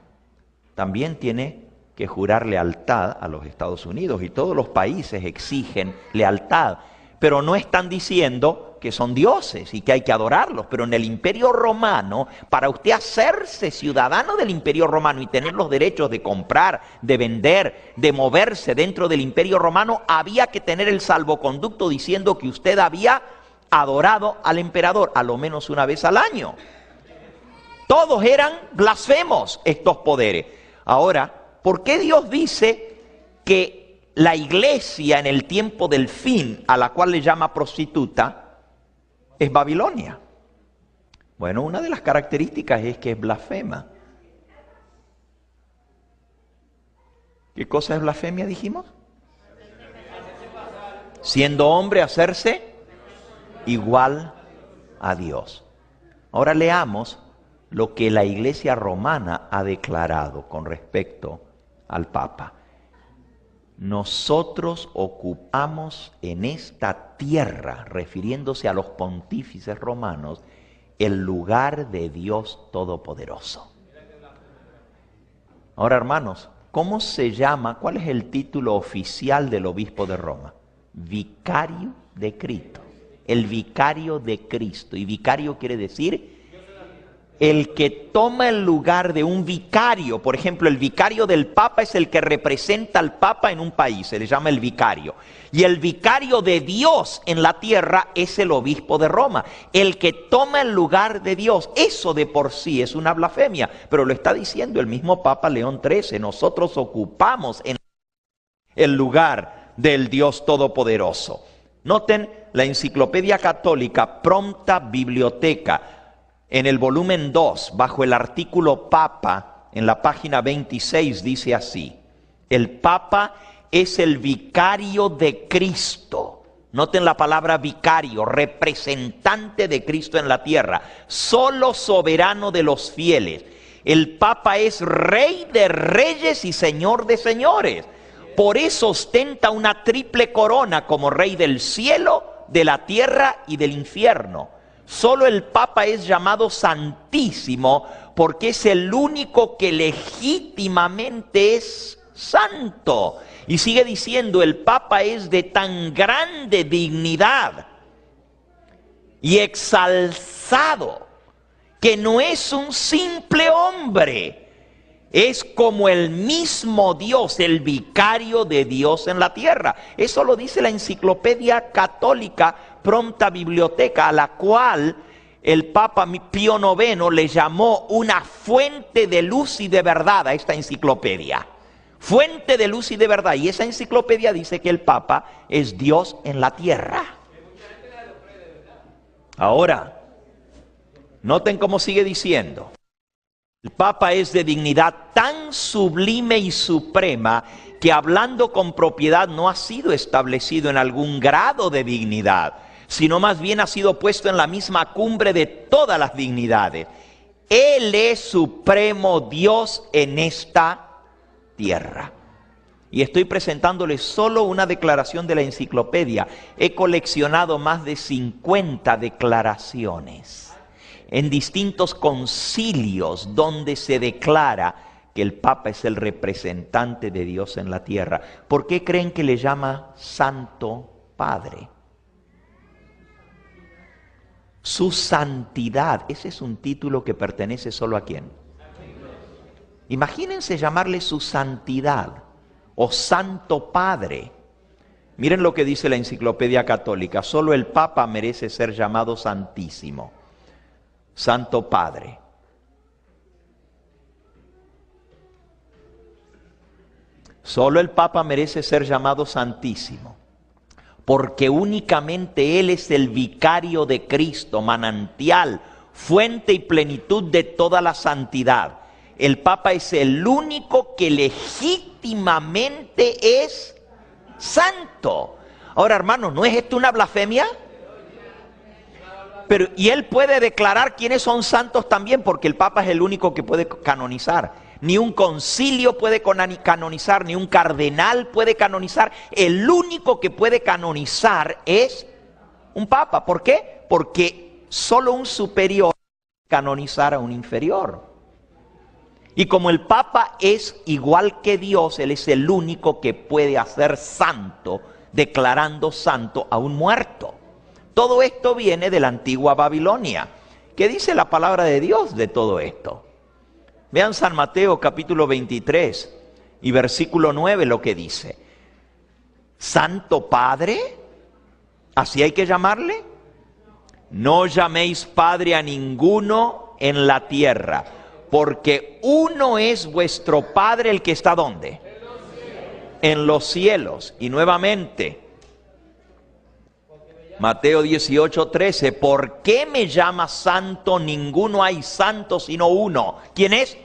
también tiene que jurar lealtad a los Estados Unidos, y todos los países exigen lealtad, pero no están diciendo que son dioses y que hay que adorarlos. Pero en el imperio romano, para usted hacerse ciudadano del imperio romano y tener los derechos de comprar, de vender, de moverse dentro del imperio romano, había que tener el salvoconducto diciendo que usted había adorado al emperador a lo menos una vez al año. Todos eran blasfemos estos poderes. Ahora, ¿por qué Dios dice que la iglesia en el tiempo del fin, a la cual le llama prostituta, es Babilonia. Bueno, una de las características es que es blasfema. ¿Qué cosa es blasfemia, dijimos? Siendo hombre, hacerse igual a Dios. Ahora leamos lo que la Iglesia romana ha declarado con respecto al Papa. Nosotros ocupamos en esta tierra, refiriéndose a los pontífices romanos, el lugar de Dios Todopoderoso. Ahora, hermanos, ¿cómo se llama? ¿Cuál es el título oficial del obispo de Roma? Vicario de Cristo. El vicario de Cristo. Y vicario quiere decir el que toma el lugar de un vicario. Por ejemplo, el vicario del Papa es el que representa al Papa en un país, se le llama el vicario. Y el vicario de Dios en la tierra es el obispo de Roma, el que toma el lugar de Dios. Eso de por sí es una blasfemia, pero lo está diciendo el mismo Papa León XIII. Nosotros ocupamos en el lugar del Dios Todopoderoso. Noten la Enciclopedia Católica, Prompta Biblioteca, en el volumen 2, bajo el artículo Papa, en la página 26, dice así: el Papa es el vicario de Cristo. Noten la palabra vicario, representante de Cristo en la tierra, solo soberano de los fieles. El Papa es rey de reyes y señor de señores. Por eso ostenta una triple corona como rey del cielo, de la tierra y del infierno. Solo el Papa es llamado Santísimo porque es el único que legítimamente es santo. Y sigue diciendo, el Papa es de tan grande dignidad y exalzado que no es un simple hombre. Es como el mismo Dios, el vicario de Dios en la tierra. Eso lo dice la Enciclopedia Católica, Prompta Biblioteca, a la cual el Papa Pío IX le llamó una fuente de luz y de verdad a esta enciclopedia. Fuente de luz y de verdad. Y esa enciclopedia dice que el Papa es Dios en la tierra. Ahora, noten cómo sigue diciendo. El Papa es de dignidad tan sublime y suprema que, hablando con propiedad, no ha sido establecido en algún grado de dignidad, sino más bien ha sido puesto en la misma cumbre de todas las dignidades. Él es supremo Dios en esta tierra. Y estoy presentándoles solo una declaración de la enciclopedia. He coleccionado más de 50 declaraciones en distintos concilios donde se declara que el Papa es el representante de Dios en la tierra. ¿Por qué creen que le llama Santo Padre? Su santidad, ese es un título que pertenece solo a ¿quién? Imagínense llamarle su santidad o Santo Padre. Miren lo que dice la Enciclopedia Católica: solo el Papa merece ser llamado Santísimo, Santo Padre. Solo el Papa merece ser llamado Santísimo, porque únicamente Él es el vicario de Cristo, manantial, fuente y plenitud de toda la santidad. El Papa es el único que legítimamente es santo. Ahora, hermanos, ¿no es esto una blasfemia? Pero, y él puede declarar quiénes son santos también, porque el Papa es el único que puede canonizar. Ni un concilio puede canonizar, ni un cardenal puede canonizar. El único que puede canonizar es un Papa. ¿Por qué? Porque solo un superior puede canonizar a un inferior. Y como el Papa es igual que Dios, Él es el único que puede hacer santo, declarando santo a un muerto. Todo esto viene de la antigua Babilonia. ¿Qué dice la palabra de Dios de todo esto? Vean San Mateo capítulo 23 y versículo 9 lo que dice. Santo Padre, ¿así hay que llamarle? No llaméis Padre a ninguno en la tierra, porque uno es vuestro Padre, el que está ¿dónde? en los cielos. Y nuevamente, Mateo 18:13, ¿por qué me llamas santo? Ninguno hay santo sino uno. ¿Quién es?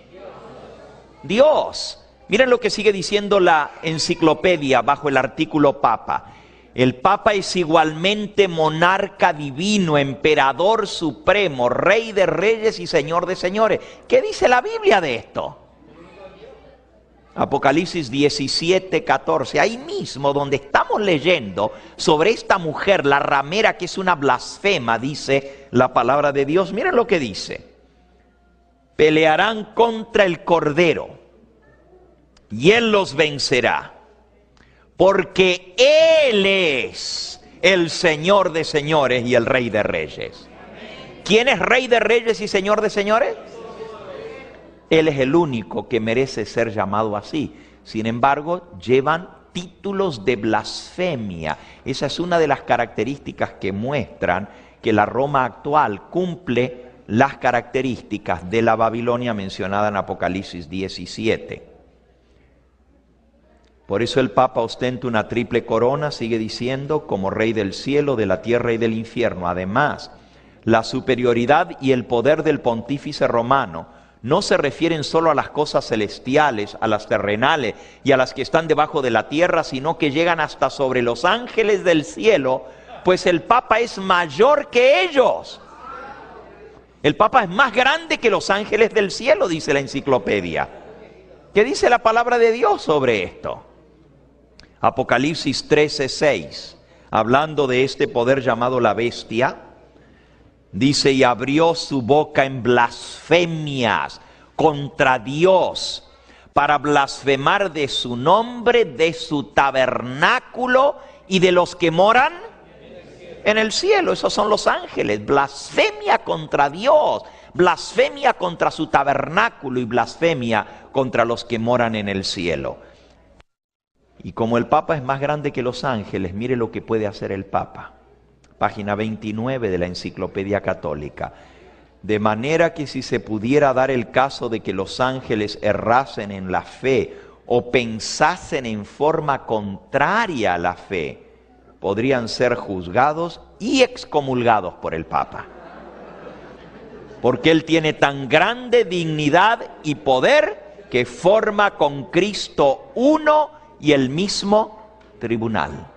Dios. Miren lo que sigue diciendo la enciclopedia bajo el artículo Papa. El Papa es igualmente monarca divino, emperador supremo, rey de reyes y señor de señores. ¿Qué dice la Biblia de esto? Apocalipsis 17:14, ahí mismo donde estamos leyendo sobre esta mujer, la ramera, que es una blasfema, dice la palabra de Dios. Miren lo que dice: pelearán contra el Cordero y Él los vencerá, porque Él es el Señor de señores y el Rey de reyes. ¿Quién es Rey de reyes y Señor de señores? Él es el único que merece ser llamado así. Sin embargo, llevan títulos de blasfemia. Esa es una de las características que muestran que la Roma actual cumple las características de la Babilonia mencionada en Apocalipsis 17. Por eso el Papa ostenta una triple corona, sigue diciendo, como Rey del cielo, de la tierra y del infierno. Además, la superioridad y el poder del pontífice romano no se refieren solo a las cosas celestiales, a las terrenales y a las que están debajo de la tierra, sino que llegan hasta sobre los ángeles del cielo, pues el Papa es mayor que ellos. El Papa es más grande que los ángeles del cielo, dice la enciclopedia. ¿Qué dice la palabra de Dios sobre esto? Apocalipsis 13:6, hablando de este poder llamado la bestia, dice: y abrió su boca en blasfemias contra Dios, para blasfemar de su nombre, de su tabernáculo y de los que moran en el cielo. Esos son los ángeles. Blasfemia contra Dios, blasfemia contra su tabernáculo y blasfemia contra los que moran en el cielo. Y como el Papa es más grande que los ángeles, mire lo que puede hacer el Papa. Página 29 de la Enciclopedia Católica. De manera que si se pudiera dar el caso de que los ángeles errasen en la fe o pensasen en forma contraria a la fe, podrían ser juzgados y excomulgados por el Papa. Porque Él tiene tan grande dignidad y poder que forma con Cristo uno y el mismo tribunal.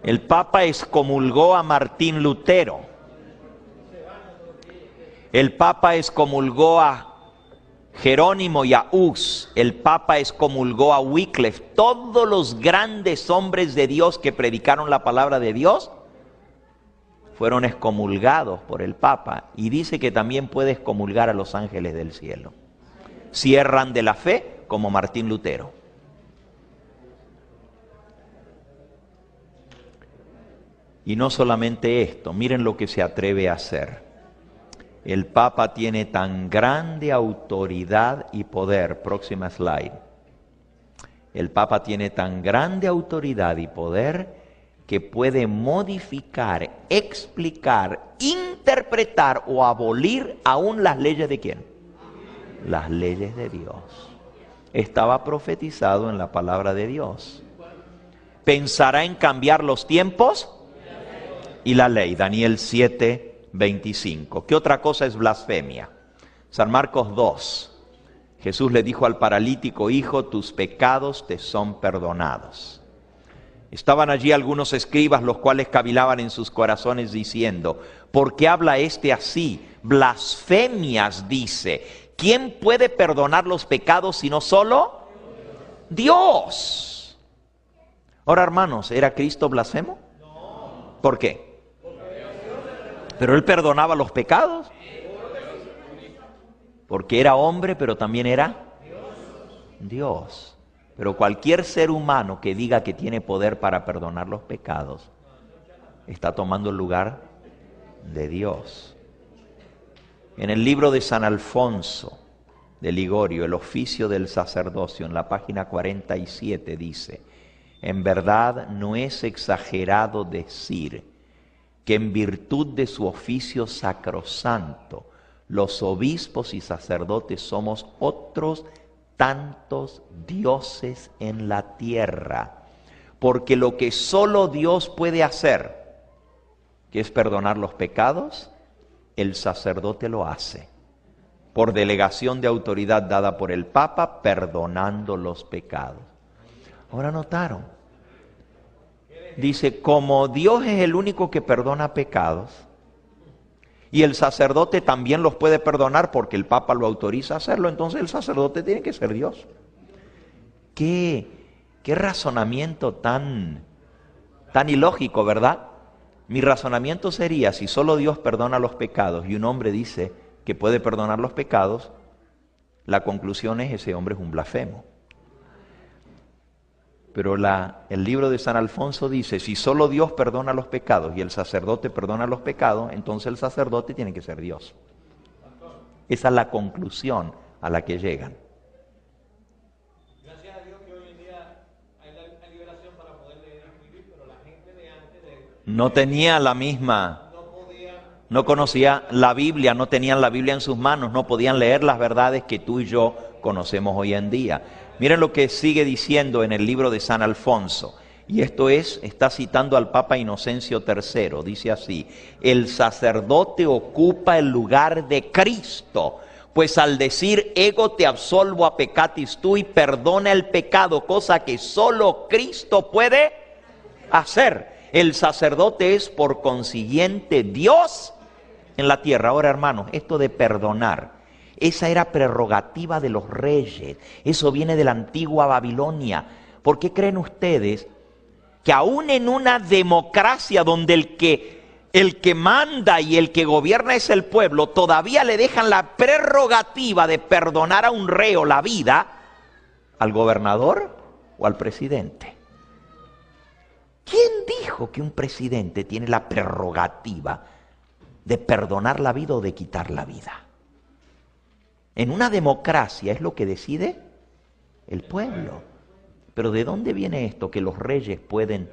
El Papa excomulgó a Martín Lutero. El Papa excomulgó a Jerónimo y a Hus. El Papa excomulgó a Wycliffe. Todos los grandes hombres de Dios que predicaron la palabra de Dios fueron excomulgados por el Papa. Y dice que también puede excomulgar a los ángeles del cielo, si erran de la fe, como Martín Lutero. Y no solamente esto, miren lo que se atreve a hacer. El Papa tiene tan grande autoridad y poder. Próxima slide. El Papa tiene tan grande autoridad y poder que puede modificar, explicar, interpretar o abolir aún las leyes de ¿quién? Las leyes de Dios. Estaba profetizado en la palabra de Dios. ¿Pensará en cambiar los tiempos? Y la ley, Daniel 7:25. ¿Qué otra cosa es blasfemia? San Marcos 2. Jesús le dijo al paralítico: hijo, tus pecados te son perdonados. Estaban allí algunos escribas, los cuales cavilaban en sus corazones diciendo: ¿por qué habla este así? Blasfemias dice. ¿Quién puede perdonar los pecados sino solo Dios? Ahora, hermanos, ¿era Cristo blasfemo? ¿Por qué? Pero Él perdonaba los pecados. Porque era hombre, pero también era Dios. Pero cualquier ser humano que diga que tiene poder para perdonar los pecados, está tomando el lugar de Dios. En el libro de San Alfonso de Ligorio, el oficio del sacerdocio, en la página 47 dice: en verdad no es exagerado decir que en virtud de su oficio sacrosanto, los obispos y sacerdotes somos otros tantos dioses en la tierra, porque lo que solo Dios puede hacer, que es perdonar los pecados, el sacerdote lo hace, por delegación de autoridad dada por el Papa, perdonando los pecados. Ahora notaron, dice, como Dios es el único que perdona pecados, y el sacerdote también los puede perdonar porque el Papa lo autoriza a hacerlo, entonces el sacerdote tiene que ser Dios. Qué razonamiento tan ilógico, ¿verdad? Mi razonamiento sería, si solo Dios perdona los pecados y un hombre dice que puede perdonar los pecados, la conclusión es ese hombre es un blasfemo. Pero el libro de San Alfonso dice, si solo Dios perdona los pecados y el sacerdote perdona los pecados, entonces el sacerdote tiene que ser Dios. Esa es la conclusión a la que llegan. Gracias a Dios que hoy en día hay liberación para poder leer y escribir, pero la gente de antes no tenía la misma, no conocía la Biblia, no tenían la Biblia en sus manos, no podían leer las verdades que tú y yo conocemos hoy en día. Miren lo que sigue diciendo en el libro de San Alfonso, y esto está citando al Papa Inocencio III, dice así: el sacerdote ocupa el lugar de Cristo, pues al decir ego te absolvo a peccatis tui, perdona el pecado, cosa que solo Cristo puede hacer. El sacerdote es por consiguiente Dios en la tierra. Ahora, hermanos, esto de perdonar, esa era prerrogativa de los reyes. Eso viene de la antigua Babilonia. ¿Por qué creen ustedes que aún en una democracia donde el que manda y el que gobierna es el pueblo, todavía le dejan la prerrogativa de perdonar a un reo la vida, al gobernador o al presidente? ¿Quién dijo que un presidente tiene la prerrogativa de perdonar la vida o de quitar la vida? En una democracia es lo que decide el pueblo. Pero ¿de dónde viene esto que los reyes pueden?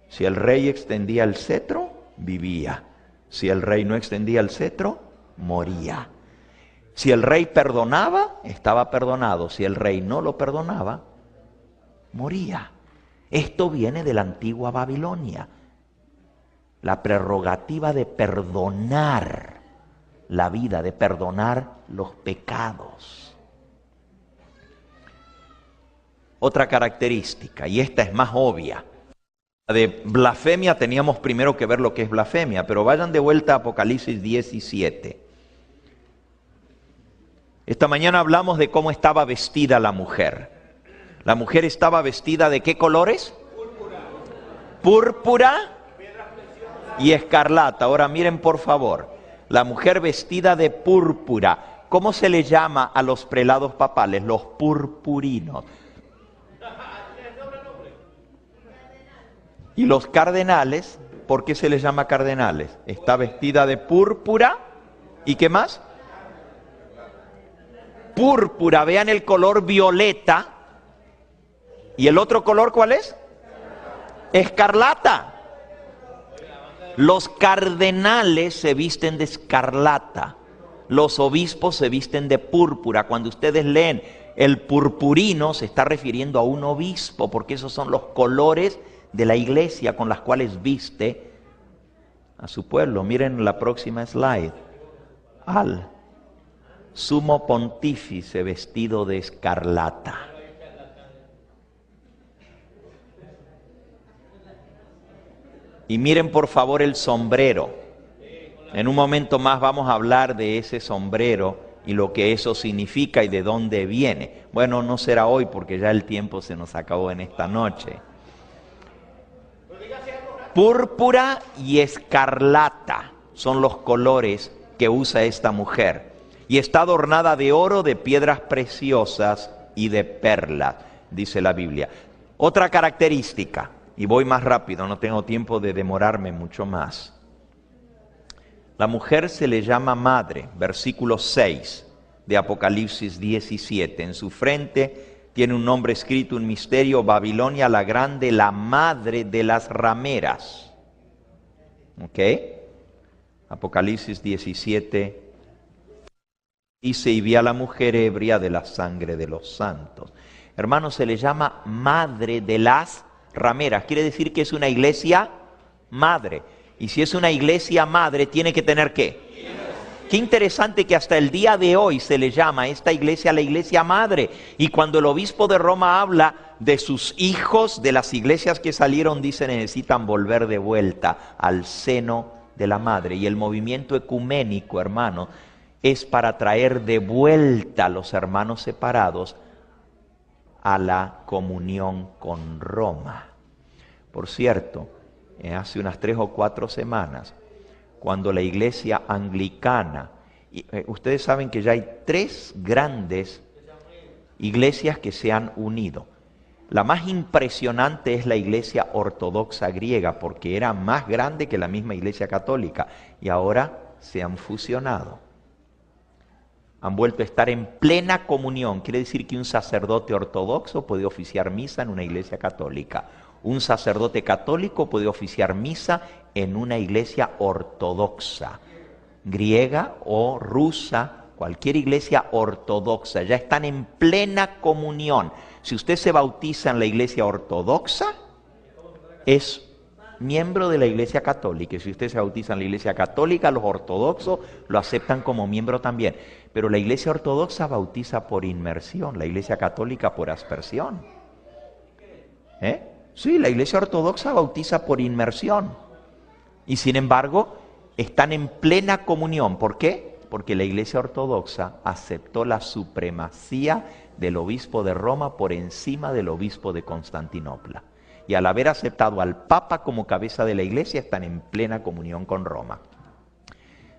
Si el rey extendía el cetro, vivía. Si el rey no extendía el cetro, moría. Si el rey perdonaba, estaba perdonado. Si el rey no lo perdonaba, moría. Esto viene de la antigua Babilonia. La prerrogativa de perdonar la vida, de perdonar los pecados. Otra característica, y esta es más obvia. La de blasfemia teníamos primero que ver lo que es blasfemia, pero vayan de vuelta a Apocalipsis 17. Esta mañana hablamos de cómo estaba vestida la mujer. La mujer estaba vestida ¿de qué colores? Púrpura y escarlata. Ahora miren por favor, la mujer vestida de púrpura. ¿Cómo se le llama a los prelados papales? Los purpurinos. Y los cardenales, ¿por qué se les llama cardenales? Está vestida de púrpura. ¿Y qué más? Púrpura, vean el color violeta. ¿Y el otro color cuál es? Escarlata. Los cardenales se visten de escarlata. Los obispos se visten de púrpura. Cuando ustedes leen el purpurino, se está refiriendo a un obispo, porque esos son los colores de la iglesia con las cuales viste a su pueblo. Miren la próxima slide. Al sumo pontífice vestido de escarlata. Y miren por favor el sombrero. En un momento más vamos a hablar de ese sombrero y lo que eso significa y de dónde viene. Bueno, no será hoy porque ya el tiempo se nos acabó en esta noche. Púrpura y escarlata son los colores que usa esta mujer. Y está adornada de oro, de piedras preciosas y de perlas, dice la Biblia. Otra característica, y voy más rápido, no tengo tiempo de demorarme mucho más. La mujer se le llama madre, versículo 6 de Apocalipsis 17. En su frente tiene un nombre escrito, un misterio: Babilonia la grande, la madre de las rameras. ¿Ok? Apocalipsis 17. Dice, y vi a la mujer ebria de la sangre de los santos. Hermanos, se le llama madre de las rameras. Quiere decir que es una iglesia madre. Y si es una iglesia madre, tiene que tener ¿qué? Qué interesante que hasta el día de hoy se le llama a esta iglesia la iglesia madre. Y cuando el obispo de Roma habla de sus hijos, de las iglesias que salieron, dice, necesitan volver de vuelta al seno de la madre. Y el movimiento ecuménico, hermano, es para traer de vuelta a los hermanos separados a la comunión con Roma. Por cierto, hace unas 3 o 4 semanas, cuando la iglesia anglicana, ustedes saben que ya hay 3 grandes iglesias que se han unido. La más impresionante es la iglesia ortodoxa griega, porque era más grande que la misma iglesia católica, y ahora se han fusionado. Han vuelto a estar en plena comunión. Quiere decir que un sacerdote ortodoxo puede oficiar misa en una iglesia católica. Un sacerdote católico puede oficiar misa en una iglesia ortodoxa, griega o rusa, cualquier iglesia ortodoxa. Ya están en plena comunión. Si usted se bautiza en la iglesia ortodoxa, es miembro de la iglesia católica. Y si usted se bautiza en la iglesia católica, los ortodoxos lo aceptan como miembro también. Pero la iglesia ortodoxa bautiza por inmersión, la iglesia católica por aspersión. Sí, la iglesia ortodoxa bautiza por inmersión. Y sin embargo, están en plena comunión. ¿Por qué? Porque la iglesia ortodoxa aceptó la supremacía del obispo de Roma por encima del obispo de Constantinopla. Y al haber aceptado al Papa como cabeza de la iglesia, están en plena comunión con Roma.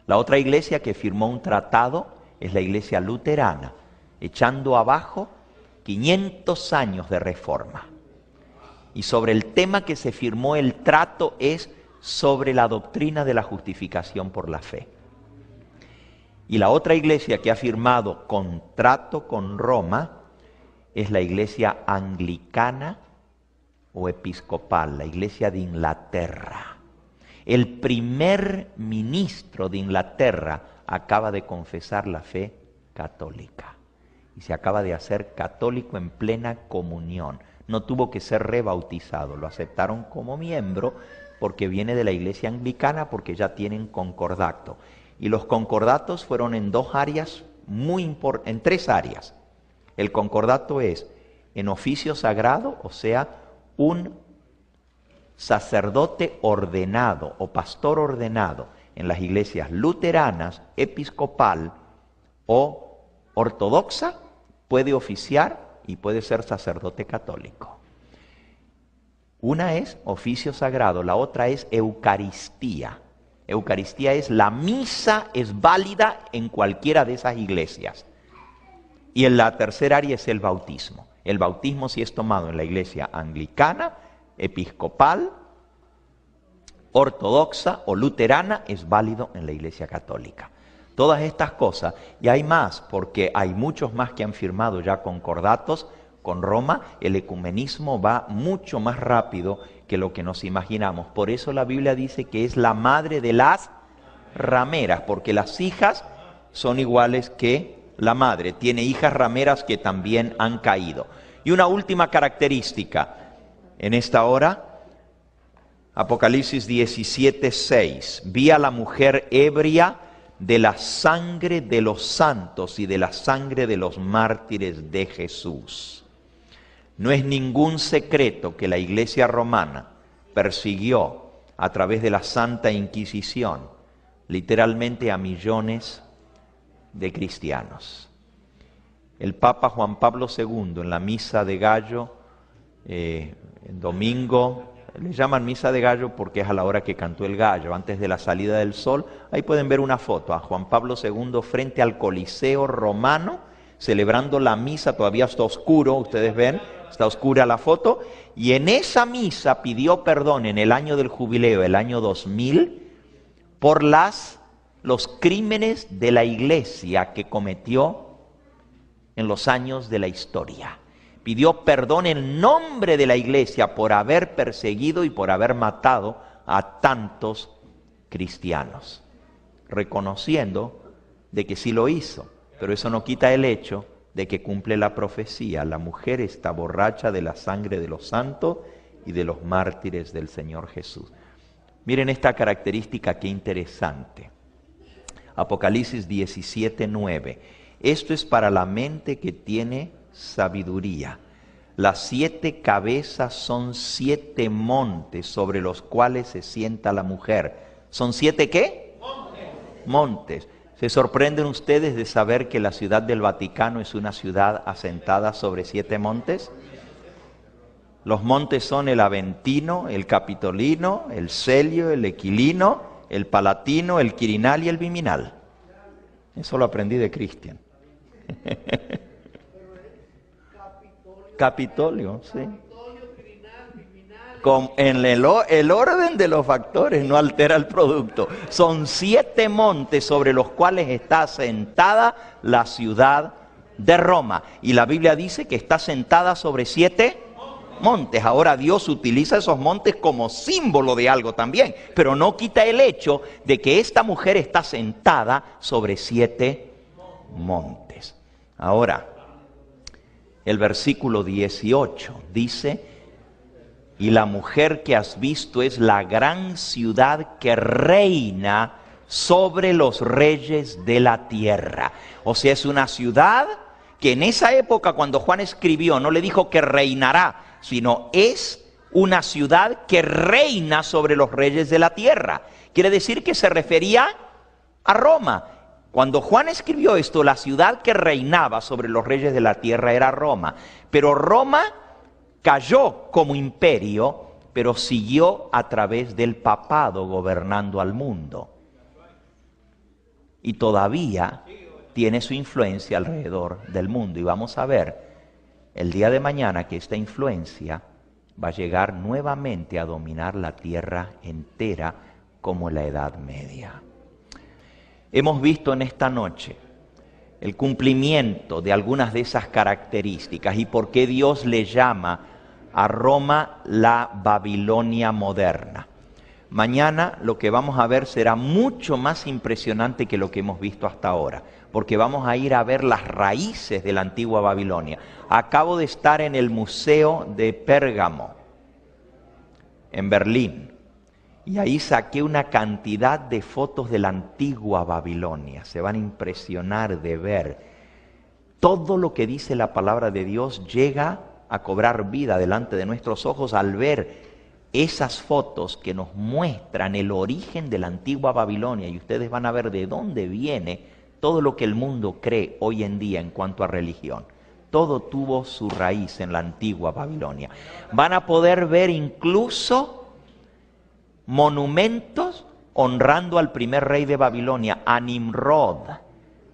La otra iglesia que firmó un tratado es la iglesia luterana, echando abajo 500 años de reforma. Y sobre el tema que se firmó el trato es sobre la doctrina de la justificación por la fe. Y la otra iglesia que ha firmado contrato con Roma es la iglesia anglicana o episcopal, la iglesia de Inglaterra. El primer ministro de Inglaterra acaba de confesar la fe católica y se acaba de hacer católico en plena comunión. No tuvo que ser rebautizado, lo aceptaron como miembro porque viene de la iglesia anglicana, porque ya tienen concordato. Y los concordatos fueron en 2 áreas muy importantes, en 3 áreas. El concordato es en oficio sagrado, o sea, un sacerdote ordenado o pastor ordenado en las iglesias luteranas, episcopal o ortodoxa, puede oficiar y puede ser sacerdote católico. Una es oficio sagrado, la otra es Eucaristía. Eucaristía es la misa, es válida en cualquiera de esas iglesias. Y en la tercera área es el bautismo. El bautismo sí es tomado en la iglesia anglicana, episcopal, ortodoxa o luterana, es válido en la iglesia católica. Todas estas cosas, y hay más, porque hay muchos más que han firmado ya concordatos con Roma. El ecumenismo va mucho más rápido que lo que nos imaginamos. Por eso la Biblia dice que es la madre de las rameras, porque las hijas son iguales que la madre. Tiene hijas rameras que también han caído. Y una última característica en esta hora, Apocalipsis 17:6. Vi a la mujer ebria de la sangre de los santos y de la sangre de los mártires de Jesús. No es ningún secreto que la Iglesia romana persiguió a través de la Santa Inquisición literalmente a millones de cristianos. El Papa Juan Pablo II en la Misa de Gallo, el domingo, le llaman Misa de Gallo porque es a la hora que cantó el gallo, antes de la salida del sol. Ahí pueden ver una foto a Juan Pablo II frente al Coliseo romano, celebrando la misa. Todavía está oscuro, ustedes ven, está oscura la foto. Y en esa misa pidió perdón en el año del jubileo, el año 2000, por los crímenes de la iglesia que cometió en los años de la historia. Pidió perdón en nombre de la iglesia por haber perseguido y por haber matado a tantos cristianos, reconociendo de que sí lo hizo, Pero eso no quita el hecho de que cumple la profecía. La mujer está borracha de la sangre de los santos y de los mártires del Señor Jesús. Miren esta característica, qué interesante. Apocalipsis 17:9. Esto es para la mente que tiene sabiduría. Las 7 cabezas son 7 montes sobre los cuales se sienta la mujer. ¿Son 7 qué? Montes. ¿Se sorprenden ustedes de saber que la ciudad del Vaticano es una ciudad asentada sobre 7 montes? Los montes son el Aventino, el Capitolino, el Celio, el Aquilino, el Palatino, el Quirinal y el Viminal. Eso lo aprendí de Cristian. Capitolio, sí. El orden de los factores no altera el producto. Son 7 montes sobre los cuales está asentada la ciudad de Roma. Y la Biblia dice que está asentada sobre 7 montes. Ahora Dios utiliza esos montes como símbolo de algo también. Pero no quita el hecho de que esta mujer está sentada sobre 7 montes. Ahora, el versículo 18 dice: y la mujer que has visto es la gran ciudad que reina sobre los reyes de la tierra. O sea, es una ciudad que en esa época, cuando Juan escribió, no le dijo que reinará, sino es una ciudad que reina sobre los reyes de la tierra. Quiere decir que se refería a Roma. Cuando Juan escribió esto, la ciudad que reinaba sobre los reyes de la tierra era Roma. Pero Roma cayó como imperio, pero siguió a través del papado gobernando al mundo. Y todavía tiene su influencia alrededor del mundo. Y vamos a ver el día de mañana que esta influencia va a llegar nuevamente a dominar la tierra entera como en la Edad Media. Hemos visto en esta noche el cumplimiento de algunas de esas características y por qué Dios le llama a Roma la Babilonia moderna. Mañana lo que vamos a ver será mucho más impresionante que lo que hemos visto hasta ahora, porque vamos a ir a ver las raíces de la antigua Babilonia. Acabo de estar en el Museo de Pérgamo, en Berlín, y ahí saqué una cantidad de fotos de la antigua Babilonia. Se van a impresionar de ver. Todo lo que dice la palabra de Dios llega a cobrar vida delante de nuestros ojos al ver esas fotos que nos muestran el origen de la antigua Babilonia. Y ustedes van a ver de dónde viene todo lo que el mundo cree hoy en día en cuanto a religión. Todo tuvo su raíz en la antigua Babilonia. Van a poder ver incluso monumentos honrando al primer rey de Babilonia, a Nimrod.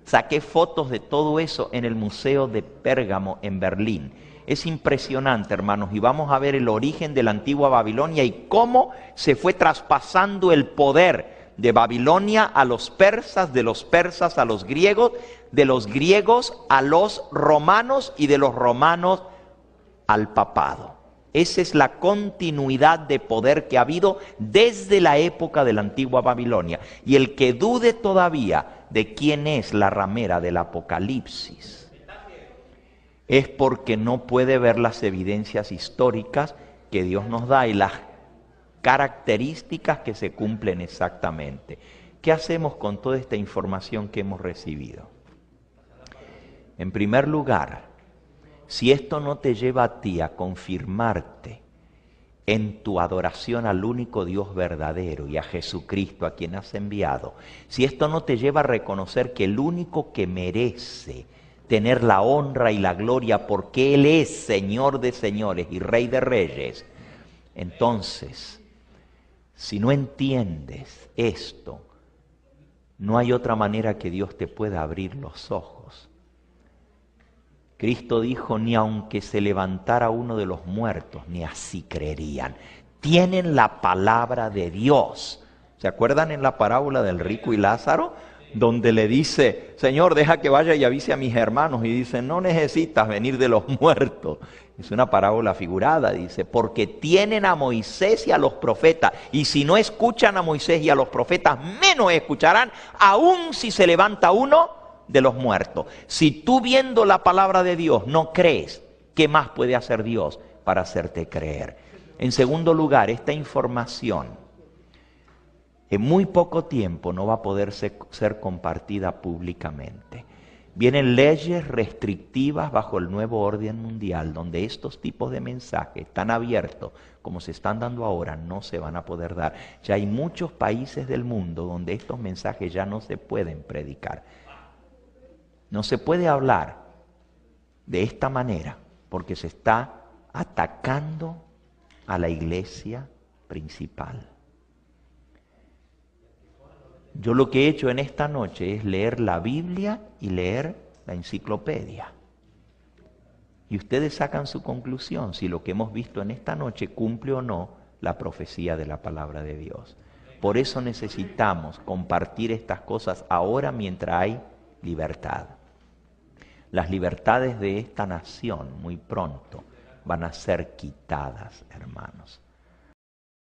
Saqué fotos de todo eso en el Museo de Pérgamo en Berlín. Es impresionante, hermanos, y vamos a ver el origen de la antigua Babilonia y cómo se fue traspasando el poder de Babilonia a los persas, de los persas a los griegos, de los griegos a los romanos y de los romanos al papado. Esa es la continuidad de poder que ha habido desde la época de la antigua Babilonia. Y el que dude todavía de quién es la ramera del Apocalipsis es porque no puede ver las evidencias históricas que Dios nos da y las características que se cumplen exactamente. ¿Qué hacemos con toda esta información que hemos recibido? En primer lugar, si esto no te lleva a ti a confirmarte en tu adoración al único Dios verdadero y a Jesucristo a quien has enviado, si esto no te lleva a reconocer que el único que merece tener la honra y la gloria porque Él es Señor de señores y Rey de reyes, entonces, si no entiendes esto, no hay otra manera que Dios te pueda abrir los ojos. Cristo dijo, ni aunque se levantara uno de los muertos, ni así creerían. Tienen la palabra de Dios. ¿Se acuerdan en la parábola del rico y Lázaro? Donde le dice, Señor, deja que vaya y avise a mis hermanos. Y dice, no necesitas venir de los muertos. Es una parábola figurada, dice, porque tienen a Moisés y a los profetas. Y si no escuchan a Moisés y a los profetas, menos escucharán, aun si se levanta uno de los muertos. Si tú viendo la palabra de Dios no crees, ¿qué más puede hacer Dios para hacerte creer? En segundo lugar, esta información en muy poco tiempo no va a poder ser compartida públicamente. Vienen leyes restrictivas bajo el nuevo orden mundial, donde estos tipos de mensajes tan abiertos como se están dando ahora no se van a poder dar. Ya hay muchos países del mundo donde estos mensajes ya no se pueden predicar. No se puede hablar de esta manera porque se está atacando a la iglesia principal. Yo lo que he hecho en esta noche es leer la Biblia y leer la enciclopedia. Y ustedes sacan su conclusión si lo que hemos visto en esta noche cumple o no la profecía de la palabra de Dios. Por eso necesitamos compartir estas cosas ahora mientras hay libertad. Las libertades de esta nación muy pronto van a ser quitadas, hermanos.